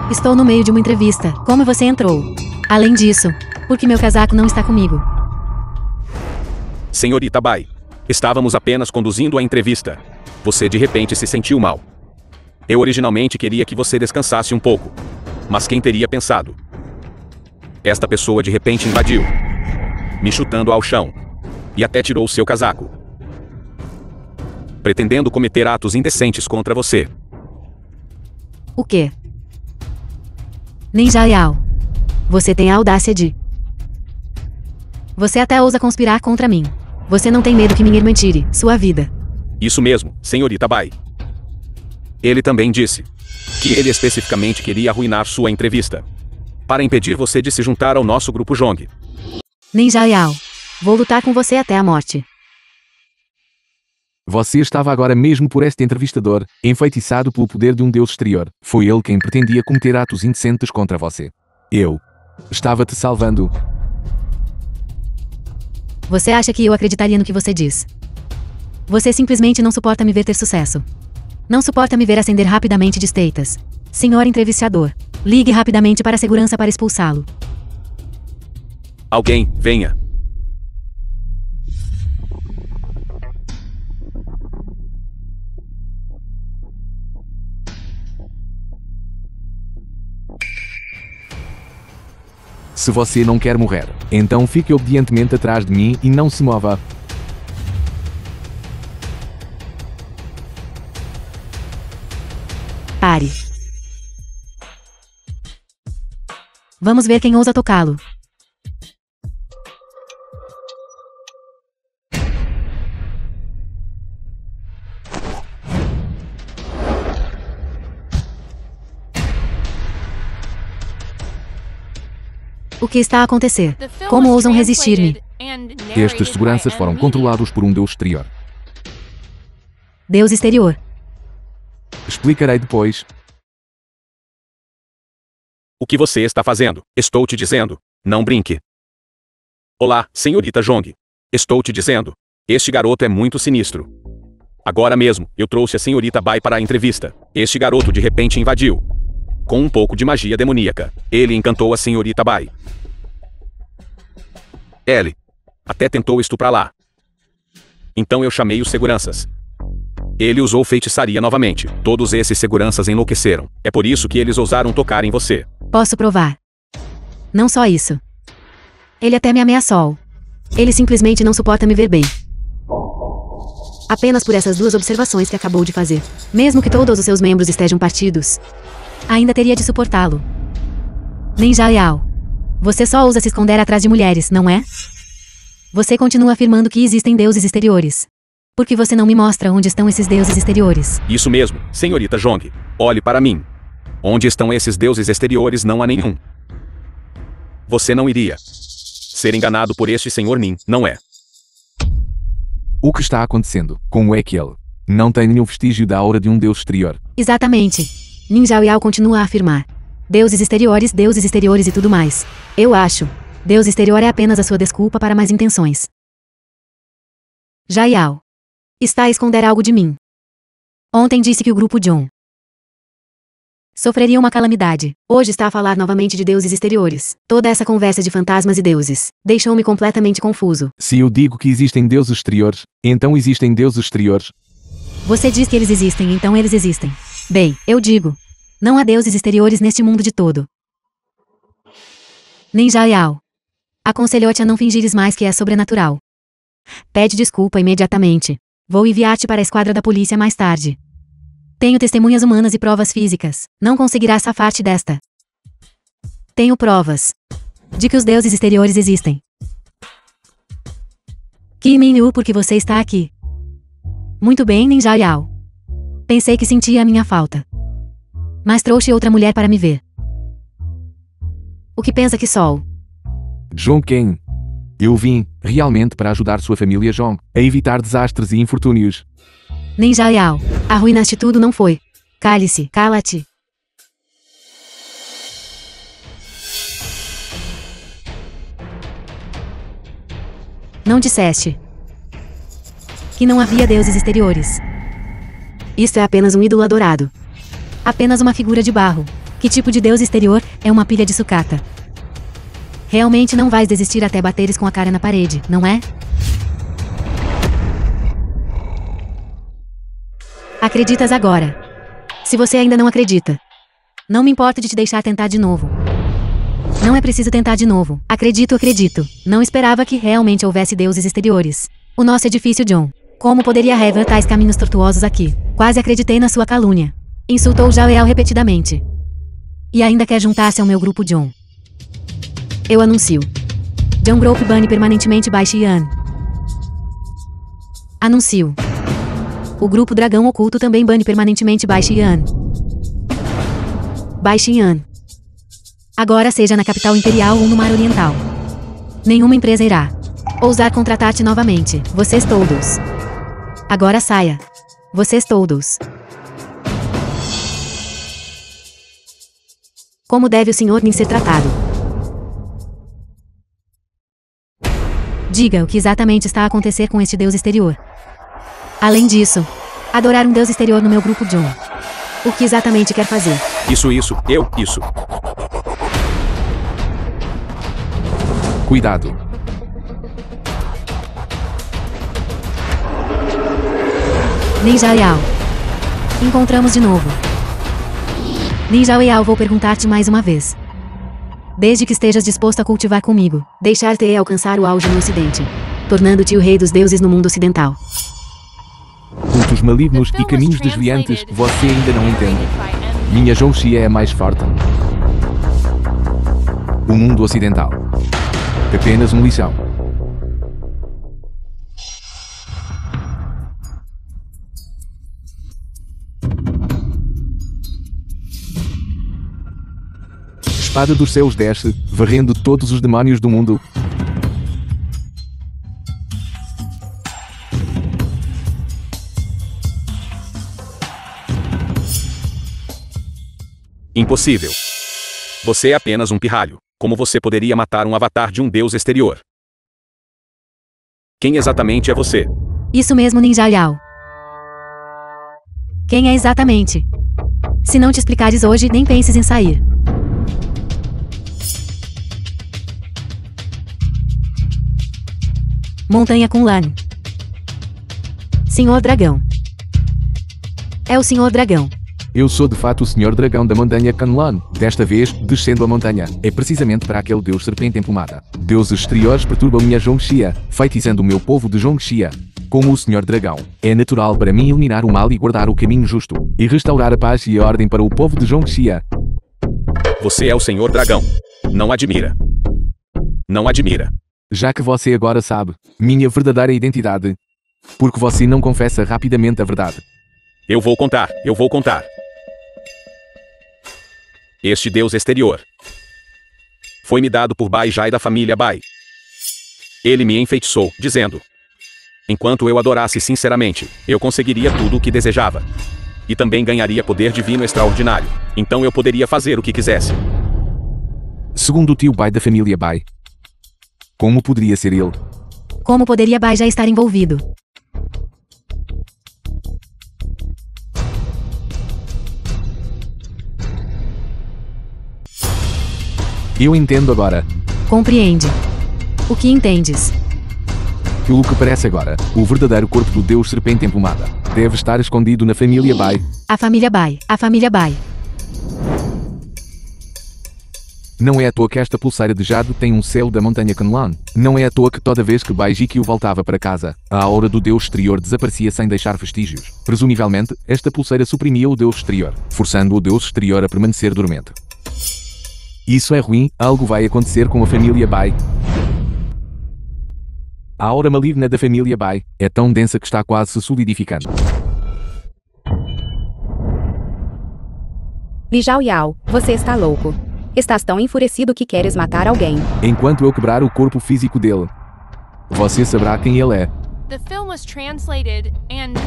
Estou no meio de uma entrevista. Como você entrou? Além disso, por que meu casaco não está comigo? Senhorita Bai, estávamos apenas conduzindo a entrevista. Você de repente se sentiu mal. Eu originalmente queria que você descansasse um pouco. Mas quem teria pensado? Esta pessoa de repente invadiu, me chutando ao chão, e até tirou seu casaco, pretendendo cometer atos indecentes contra você. O quê? Ninja Yao. Você tem a audácia de... Você até ousa conspirar contra mim. Você não tem medo que minha irmã tire sua vida. Isso mesmo, senhorita Bai. Ele também disse que ele especificamente queria arruinar sua entrevista para impedir você de se juntar ao nosso grupo Jong. Ninja Yao. Vou lutar com você até a morte. Você estava agora mesmo por este entrevistador, enfeitiçado pelo poder de um deus exterior. Foi ele quem pretendia cometer atos indecentes contra você. Eu estava te salvando. Você acha que eu acreditaria no que você diz? Você simplesmente não suporta me ver ter sucesso. Não suporta me ver ascender rapidamente de status. Senhor entrevistador, ligue rapidamente para a segurança para expulsá-lo. Alguém, venha. Se você não quer morrer, então fique obedientemente atrás de mim e não se mova. Pare. Vamos ver quem ousa tocá-lo. O que está a acontecer? Como ousam resistir-me? Estes seguranças foram controlados por um deus exterior. Deus exterior. Explicarei depois. O que você está fazendo? Estou te dizendo. Não brinque. Olá, senhorita Jong. Estou te dizendo. Este garoto é muito sinistro. Agora mesmo, eu trouxe a senhorita Bai para a entrevista. Este garoto de repente invadiu. Com um pouco de magia demoníaca, ele encantou a senhorita Bai. Ele até tentou estuprá-la. Então eu chamei os seguranças. Ele usou feitiçaria novamente. Todos esses seguranças enlouqueceram. É por isso que eles ousaram tocar em você. Posso provar. Não só isso. Ele até me ameaçou. Ele simplesmente não suporta me ver bem. Apenas por essas duas observações que acabou de fazer. Mesmo que todos os seus membros estejam partidos, ainda teria de suportá-lo. Ninja Yao. Você só ousa se esconder atrás de mulheres, não é? Você continua afirmando que existem deuses exteriores. Por que você não me mostra onde estão esses deuses exteriores? Isso mesmo, senhorita Jong. Olhe para mim. Onde estão esses deuses exteriores? Não há nenhum. Você não iria ser enganado por este senhor Nin, não é? O que está acontecendo? Como é que ele não tem nenhum vestígio da aura de um deus exterior? Exatamente. Ninja Yao continua a afirmar. Deuses exteriores e tudo mais. Eu acho. Deus exterior é apenas a sua desculpa para mais intenções. Yao. Está a esconder algo de mim. Ontem disse que o grupo John sofreria uma calamidade. Hoje está a falar novamente de deuses exteriores. Toda essa conversa de fantasmas e deuses deixou-me completamente confuso. Se eu digo que existem deuses exteriores, então existem deuses exteriores? Você diz que eles existem, então eles existem. Bem, eu digo. Não há deuses exteriores neste mundo de todo. Ninja Yao. Aconselhou-te a não fingires mais que é sobrenatural. Pede desculpa imediatamente. Vou enviar-te para a esquadra da polícia mais tarde. Tenho testemunhas humanas e provas físicas. Não conseguirás safar-te desta. Tenho provas de que os deuses exteriores existem. Kim-Min-Yu, porque você está aqui. Muito bem, Ninja Yao. Pensei que sentia a minha falta. Mas trouxe outra mulher para me ver. O que pensa que sou? Jong Ken. Eu vim, realmente, para ajudar sua família Jong a evitar desastres e infortúnios. Ninja Yao. Arruinaste tudo, não foi? Cale-se, cala-te. Não disseste que não havia deuses exteriores. Isto é apenas um ídolo adorado. Apenas uma figura de barro. Que tipo de deus exterior é uma pilha de sucata? Realmente não vais desistir até bateres com a cara na parede, não é? Acreditas agora. Se você ainda não acredita, não me importa de te deixar tentar de novo. Não é preciso tentar de novo. Acredito. Não esperava que realmente houvesse deuses exteriores. O nosso edifício John. Como poderia haver tais caminhos tortuosos aqui? Quase acreditei na sua calúnia. Insultou Zhao Yao repetidamente. E ainda quer juntar-se ao meu grupo John. Eu anuncio. John Group bane permanentemente Bai Xian. Anuncio. O grupo Dragão Oculto também bane permanentemente Bai Xian. Bai Xian. Agora seja na capital imperial ou no mar oriental. Nenhuma empresa irá ousar contratar-te novamente. Vocês todos. Agora saia. Vocês todos. Como deve o Sr. Nin ser tratado? Diga o que exatamente está a acontecer com este deus exterior. Além disso, adorar um deus exterior no meu grupo John. O que exatamente quer fazer? Isso. Cuidado. Nin Zhao Yao. Encontramos de novo. Nin Zhao Yao, vou perguntar-te mais uma vez. Desde que estejas disposto a cultivar comigo, deixar-te alcançar o auge no ocidente, tornando-te o rei dos deuses no mundo ocidental. Cultos malignos e caminhos desviantes, você ainda não entende. Minha Zhou Xia é mais forte. O mundo ocidental. Apenas um lixão. Espada dos céus desce, varrendo todos os demônios do mundo. Impossível. Você é apenas um pirralho. Como você poderia matar um avatar de um deus exterior? Quem exatamente é você? Isso mesmo, Nin Zhao Yao. Quem é exatamente? Se não te explicares hoje, nem penses em sair. Montanha Kunlun. Senhor Dragão. É o Senhor Dragão. Eu sou de fato o Senhor Dragão da Montanha Kunlun, desta vez, descendo a montanha. É precisamente para aquele deus serpente emplumada. Deuses exteriores perturbam minha Zhou Xia, feitiçando o meu povo de Zhou Xia. Como o Senhor Dragão, é natural para mim eliminar o mal e guardar o caminho justo, e restaurar a paz e a ordem para o povo de Zhou Xia. Você é o Senhor Dragão. Não admira. Não admira. Já que você agora sabe minha verdadeira identidade, porque você não confessa rapidamente a verdade. Eu vou contar. Este deus exterior foi-me dado por Bai Jai da família Bai. Ele me enfeitiçou, dizendo: enquanto eu adorasse sinceramente, eu conseguiria tudo o que desejava. E também ganharia poder divino extraordinário. Então eu poderia fazer o que quisesse. Segundo o tio Bai da família Bai. Como poderia ser ele? Como poderia Bai já estar envolvido? Eu entendo agora. Compreende. O que entendes? Pelo que parece agora, o verdadeiro corpo do deus serpente emplumada deve estar escondido na família Bai. A família Bai. A família Bai. Não é à toa que esta pulseira de jade tem um selo da montanha Kunlun. Não é à toa que toda vez que Bai Jikyu voltava para casa, a aura do deus exterior desaparecia sem deixar vestígios. Presumivelmente, esta pulseira suprimia o deus exterior, forçando o deus exterior a permanecer dormente. Isso é ruim, algo vai acontecer com a família Bai. A aura maligna da família Bai é tão densa que está quase se solidificando. Li Zhao Yao, você está louco. Estás tão enfurecido que queres matar alguém. Enquanto eu quebrar o corpo físico dele, você saberá quem ele é.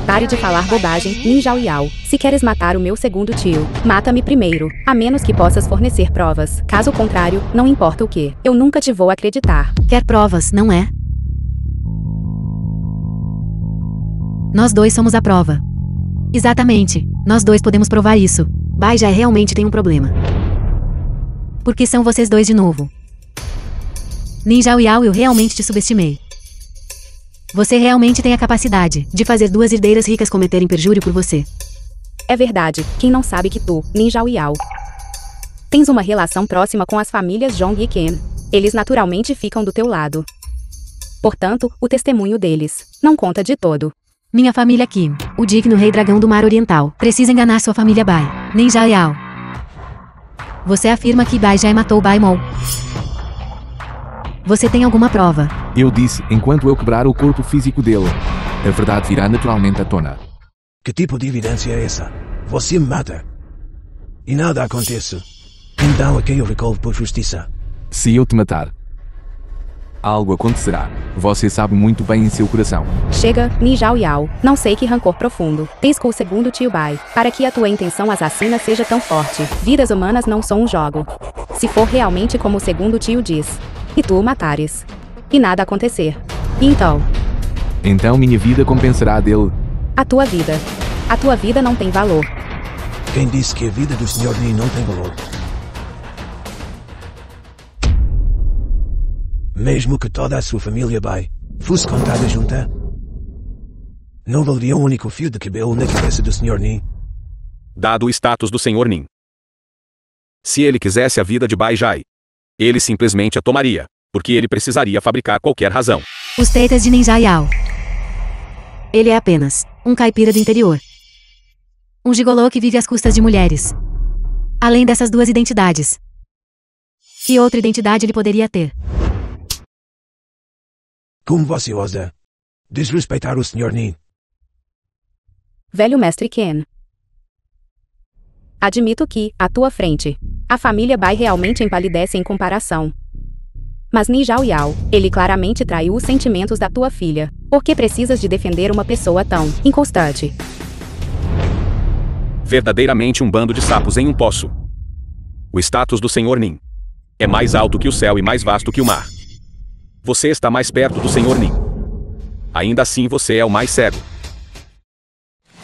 Pare de falar bobagem, Nin Zhao Yao. Se queres matar o meu segundo tio, mata-me primeiro, a menos que possas fornecer provas. Caso contrário, não importa o que, eu nunca te vou acreditar. Quer provas, não é? Nós dois somos a prova. Exatamente, nós dois podemos provar isso. Bai já realmente tem um problema. Por que são vocês dois de novo? Nin Zhao Yao, eu realmente te subestimei. Você realmente tem a capacidade de fazer duas herdeiras ricas cometerem perjúrio por você. É verdade, quem não sabe que tu, Nin Zhao Yao, tens uma relação próxima com as famílias Zhong e Ken. Eles naturalmente ficam do teu lado. Portanto, o testemunho deles não conta de todo. Minha família Kim, o digno rei dragão do mar oriental, precisa enganar sua família Bai, Ninja Yao. Você afirma que Bai Jai matou Bai Mou. Você tem alguma prova? Eu disse, enquanto eu quebrar o corpo físico dele. A verdade virá naturalmente à tona. Que tipo de evidência é essa? Você me mata. E nada acontece. Então a quem eu recolho por justiça? Se eu te matar, algo acontecerá. Você sabe muito bem em seu coração. Chega, Ninja Yao. Não sei que rancor profundo tens com o segundo tio Bai, para que a tua intenção assassina seja tão forte. Vidas humanas não são um jogo. Se for realmente como o segundo tio diz, e tu o matares, e nada acontecer, então minha vida compensará a dele. a tua vida não tem valor. Quem disse que a vida do Sr. Ni não tem valor? Mesmo que toda a sua família Bai fosse contada junta, não valeria um único fio de cabelo na cabeça do Sr. Ni. Dado o status do Sr. Nin. Se ele quisesse a vida de Bai Jai, ele simplesmente a tomaria, porque ele precisaria fabricar qualquer razão. Os Teitas de Ninja Yao. Ele é apenas um caipira do interior. Um gigolô que vive às custas de mulheres. Além dessas duas identidades, que outra identidade ele poderia ter? Como você ousa desrespeitar o Sr. Ni? Velho mestre Ken. Admito que, à tua frente, a família Bai realmente empalidece em comparação. Mas Ninja Yao, ele claramente traiu os sentimentos da tua filha. Por que precisas de defender uma pessoa tão inconstante? Verdadeiramente um bando de sapos em um poço. O status do Sr. Nin é mais alto que o céu e mais vasto que o mar. Você está mais perto do Sr. Nin. Ainda assim você é o mais cego.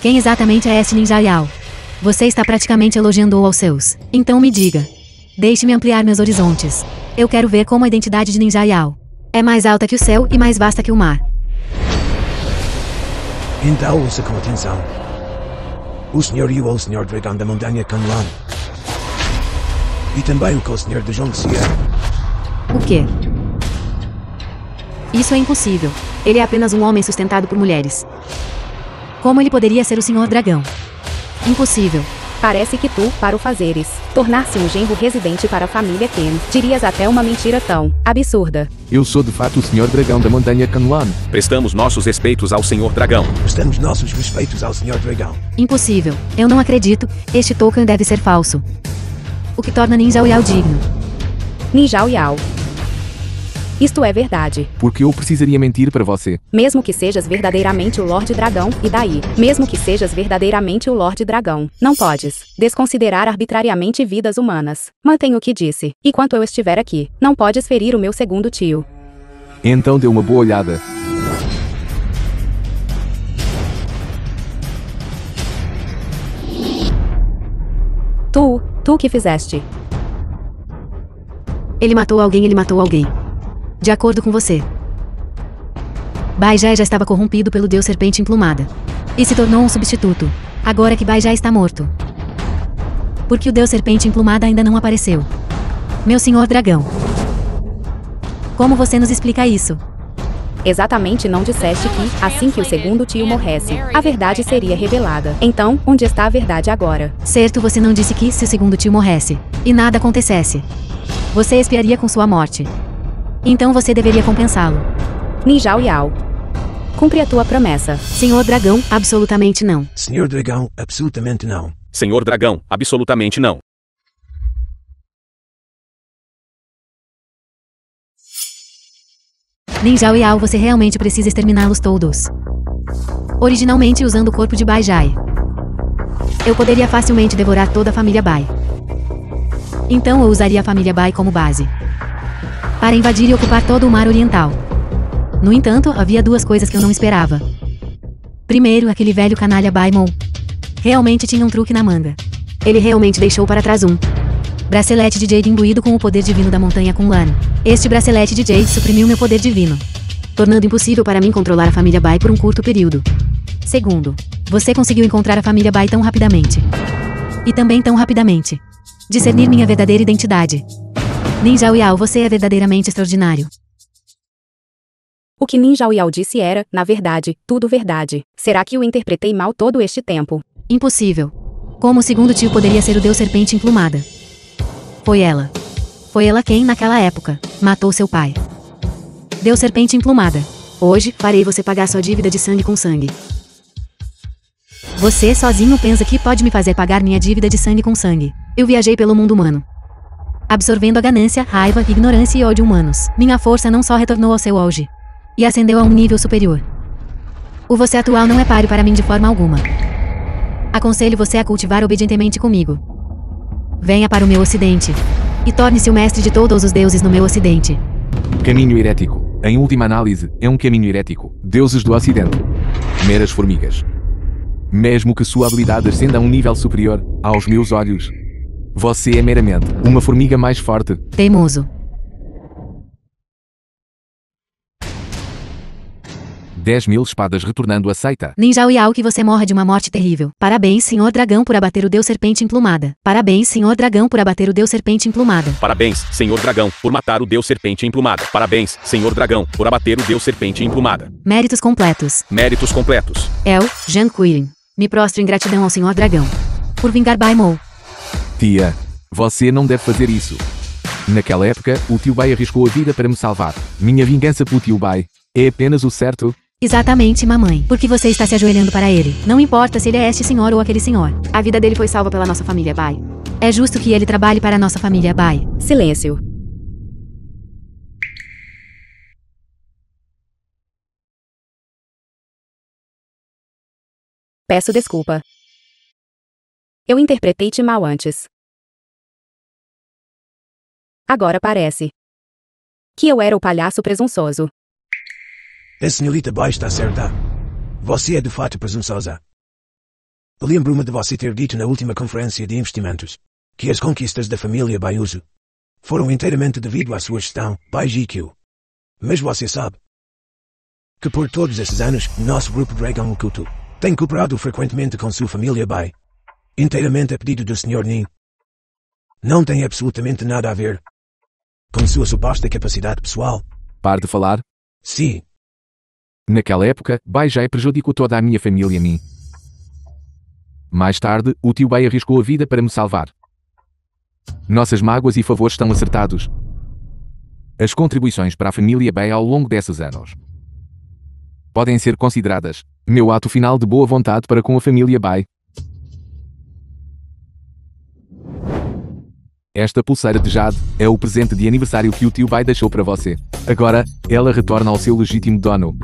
Quem exatamente é este Ninja Yao? Você está praticamente elogiando-o aos seus. Então me diga. Deixe-me ampliar meus horizontes. Eu quero ver como a identidade de Ninja Yao é mais alta que o céu e mais vasta que o mar. Então ouça com atenção. O Sr. Yu é o Sr. Dragão da Montanha Kanlan. E também o co-Sr. de Zhongxia. O quê? Isso é impossível. Ele é apenas um homem sustentado por mulheres. Como ele poderia ser o Sr. Dragão? Impossível. Parece que tu, para o fazeres, tornar-se um genro residente para a família Ken, dirias até uma mentira tão absurda. Eu sou de fato o Sr. Dragão da Montanha Kanlan. Prestamos nossos respeitos ao Sr. Dragão. Prestamos nossos respeitos ao Sr. Dragão. Impossível. Eu não acredito. Este token deve ser falso. O que torna Ninja Yao digno. Ninja Yao. Isto é verdade. Porque eu precisaria mentir para você. Mesmo que sejas verdadeiramente o Lorde Dragão, e daí? Mesmo que sejas verdadeiramente o Lorde Dragão, não podes desconsiderar arbitrariamente vidas humanas. Mantenho o que disse. Enquanto eu estiver aqui, não podes ferir o meu segundo tio. Então dê uma boa olhada. Tu que fizeste. Ele matou alguém. De acordo com você. Bai Jai já estava corrompido pelo Deus Serpente Emplumada. E se tornou um substituto. Agora que Bai Jai está morto. Porque o Deus Serpente Emplumada ainda não apareceu. Meu Senhor Dragão. Como você nos explica isso? Exatamente, não disseste que, assim que o segundo tio morresse, a verdade seria revelada. Então, onde está a verdade agora? Certo, você não disse que, se o segundo tio morresse, e nada acontecesse, você expiaria com sua morte. Então você deveria compensá-lo. Ninja Yao. Cumpre a tua promessa. Senhor Dragão, absolutamente não. Sr. Dragão, absolutamente não. Sr. Dragão, absolutamente não. Ninja Yao, você realmente precisa exterminá-los todos. Originalmente usando o corpo de Bai Jai, eu poderia facilmente devorar toda a família Bai. Então eu usaria a família Bai como base para invadir e ocupar todo o mar oriental. No entanto, havia duas coisas que eu não esperava. Primeiro, aquele velho canalha Bai Mou realmente tinha um truque na manga. Ele realmente deixou para trás um bracelete de Jade imbuído com o poder divino da montanha Kunlan. Este bracelete de Jade suprimiu meu poder divino, tornando impossível para mim controlar a família Bai por um curto período. Segundo, você conseguiu encontrar a família Bai tão rapidamente. E também tão rapidamente discernir minha verdadeira identidade. Ninja Yao, você é verdadeiramente extraordinário. O que Nin Zhaoyao disse era, na verdade, tudo verdade. Será que o interpretei mal todo este tempo? Impossível. Como o segundo tio poderia ser o Deus Serpente Emplumada? Foi ela. Foi ela quem, naquela época, matou seu pai. Deus Serpente Emplumada. Hoje, farei você pagar sua dívida de sangue com sangue. Você sozinho pensa que pode me fazer pagar minha dívida de sangue com sangue. Eu viajei pelo mundo humano, absorvendo a ganância, raiva, ignorância e ódio humanos. Minha força não só retornou ao seu auge, e ascendeu a um nível superior. O você atual não é páreo para mim de forma alguma. Aconselho você a cultivar obedientemente comigo. Venha para o meu ocidente, e torne-se o mestre de todos os deuses no meu ocidente. Caminho herético. Em última análise, é um caminho herético. Deuses do Ocidente. Meras formigas. Mesmo que sua habilidade ascenda a um nível superior, aos meus olhos, você é meramente uma formiga mais forte. Teimoso. 10.000 espadas retornando a seita. Nin Zhaoyao, que você morra de uma morte terrível. Parabéns, Senhor Dragão, por abater o Deus Serpente Emplumada. Parabéns, Senhor Dragão, por abater o Deus Serpente Emplumada. Parabéns, Senhor Dragão, por matar o Deus Serpente Emplumada. Parabéns, Senhor Dragão, por abater o Deus Serpente Emplumada. Méritos completos. Méritos completos. El, Zhang Quirin. Me prostro em gratidão ao Senhor Dragão por vingar Bai Mou. Tia, você não deve fazer isso. Naquela época, o tio Bai arriscou a vida para me salvar. Minha vingança pelo tio Bai é apenas o certo. Exatamente, mamãe. Porque você está se ajoelhando para ele. Não importa se ele é este senhor ou aquele senhor. A vida dele foi salva pela nossa família Bai. É justo que ele trabalhe para a nossa família Bai. Silêncio. Peço desculpa. Eu interpretei-te mal antes. Agora parece que eu era o palhaço presunçoso. A senhorita Bai está certa. Você é de fato presunçosa. Lembro-me de você ter dito na última conferência de investimentos que as conquistas da família Baiuso foram inteiramente devido à sua gestão, Bai GQ. Mas você sabe que por todos esses anos, nosso grupo Dragão Oculto tem cooperado frequentemente com sua família Bai, inteiramente a pedido do Sr. Nin. Não tem absolutamente nada a ver com sua suposta capacidade pessoal. Pare de falar. Sim. Naquela época, Bai Jai prejudicou toda a minha família Nin. Mais tarde, o tio Bai arriscou a vida para me salvar. Nossas mágoas e favores estão acertados. As contribuições para a família Bai ao longo desses anos podem ser consideradas meu ato final de boa vontade para com a família Bai. Esta pulseira de jade é o presente de aniversário que o tio Bai deixou para você. Agora, ela retorna ao seu legítimo dono.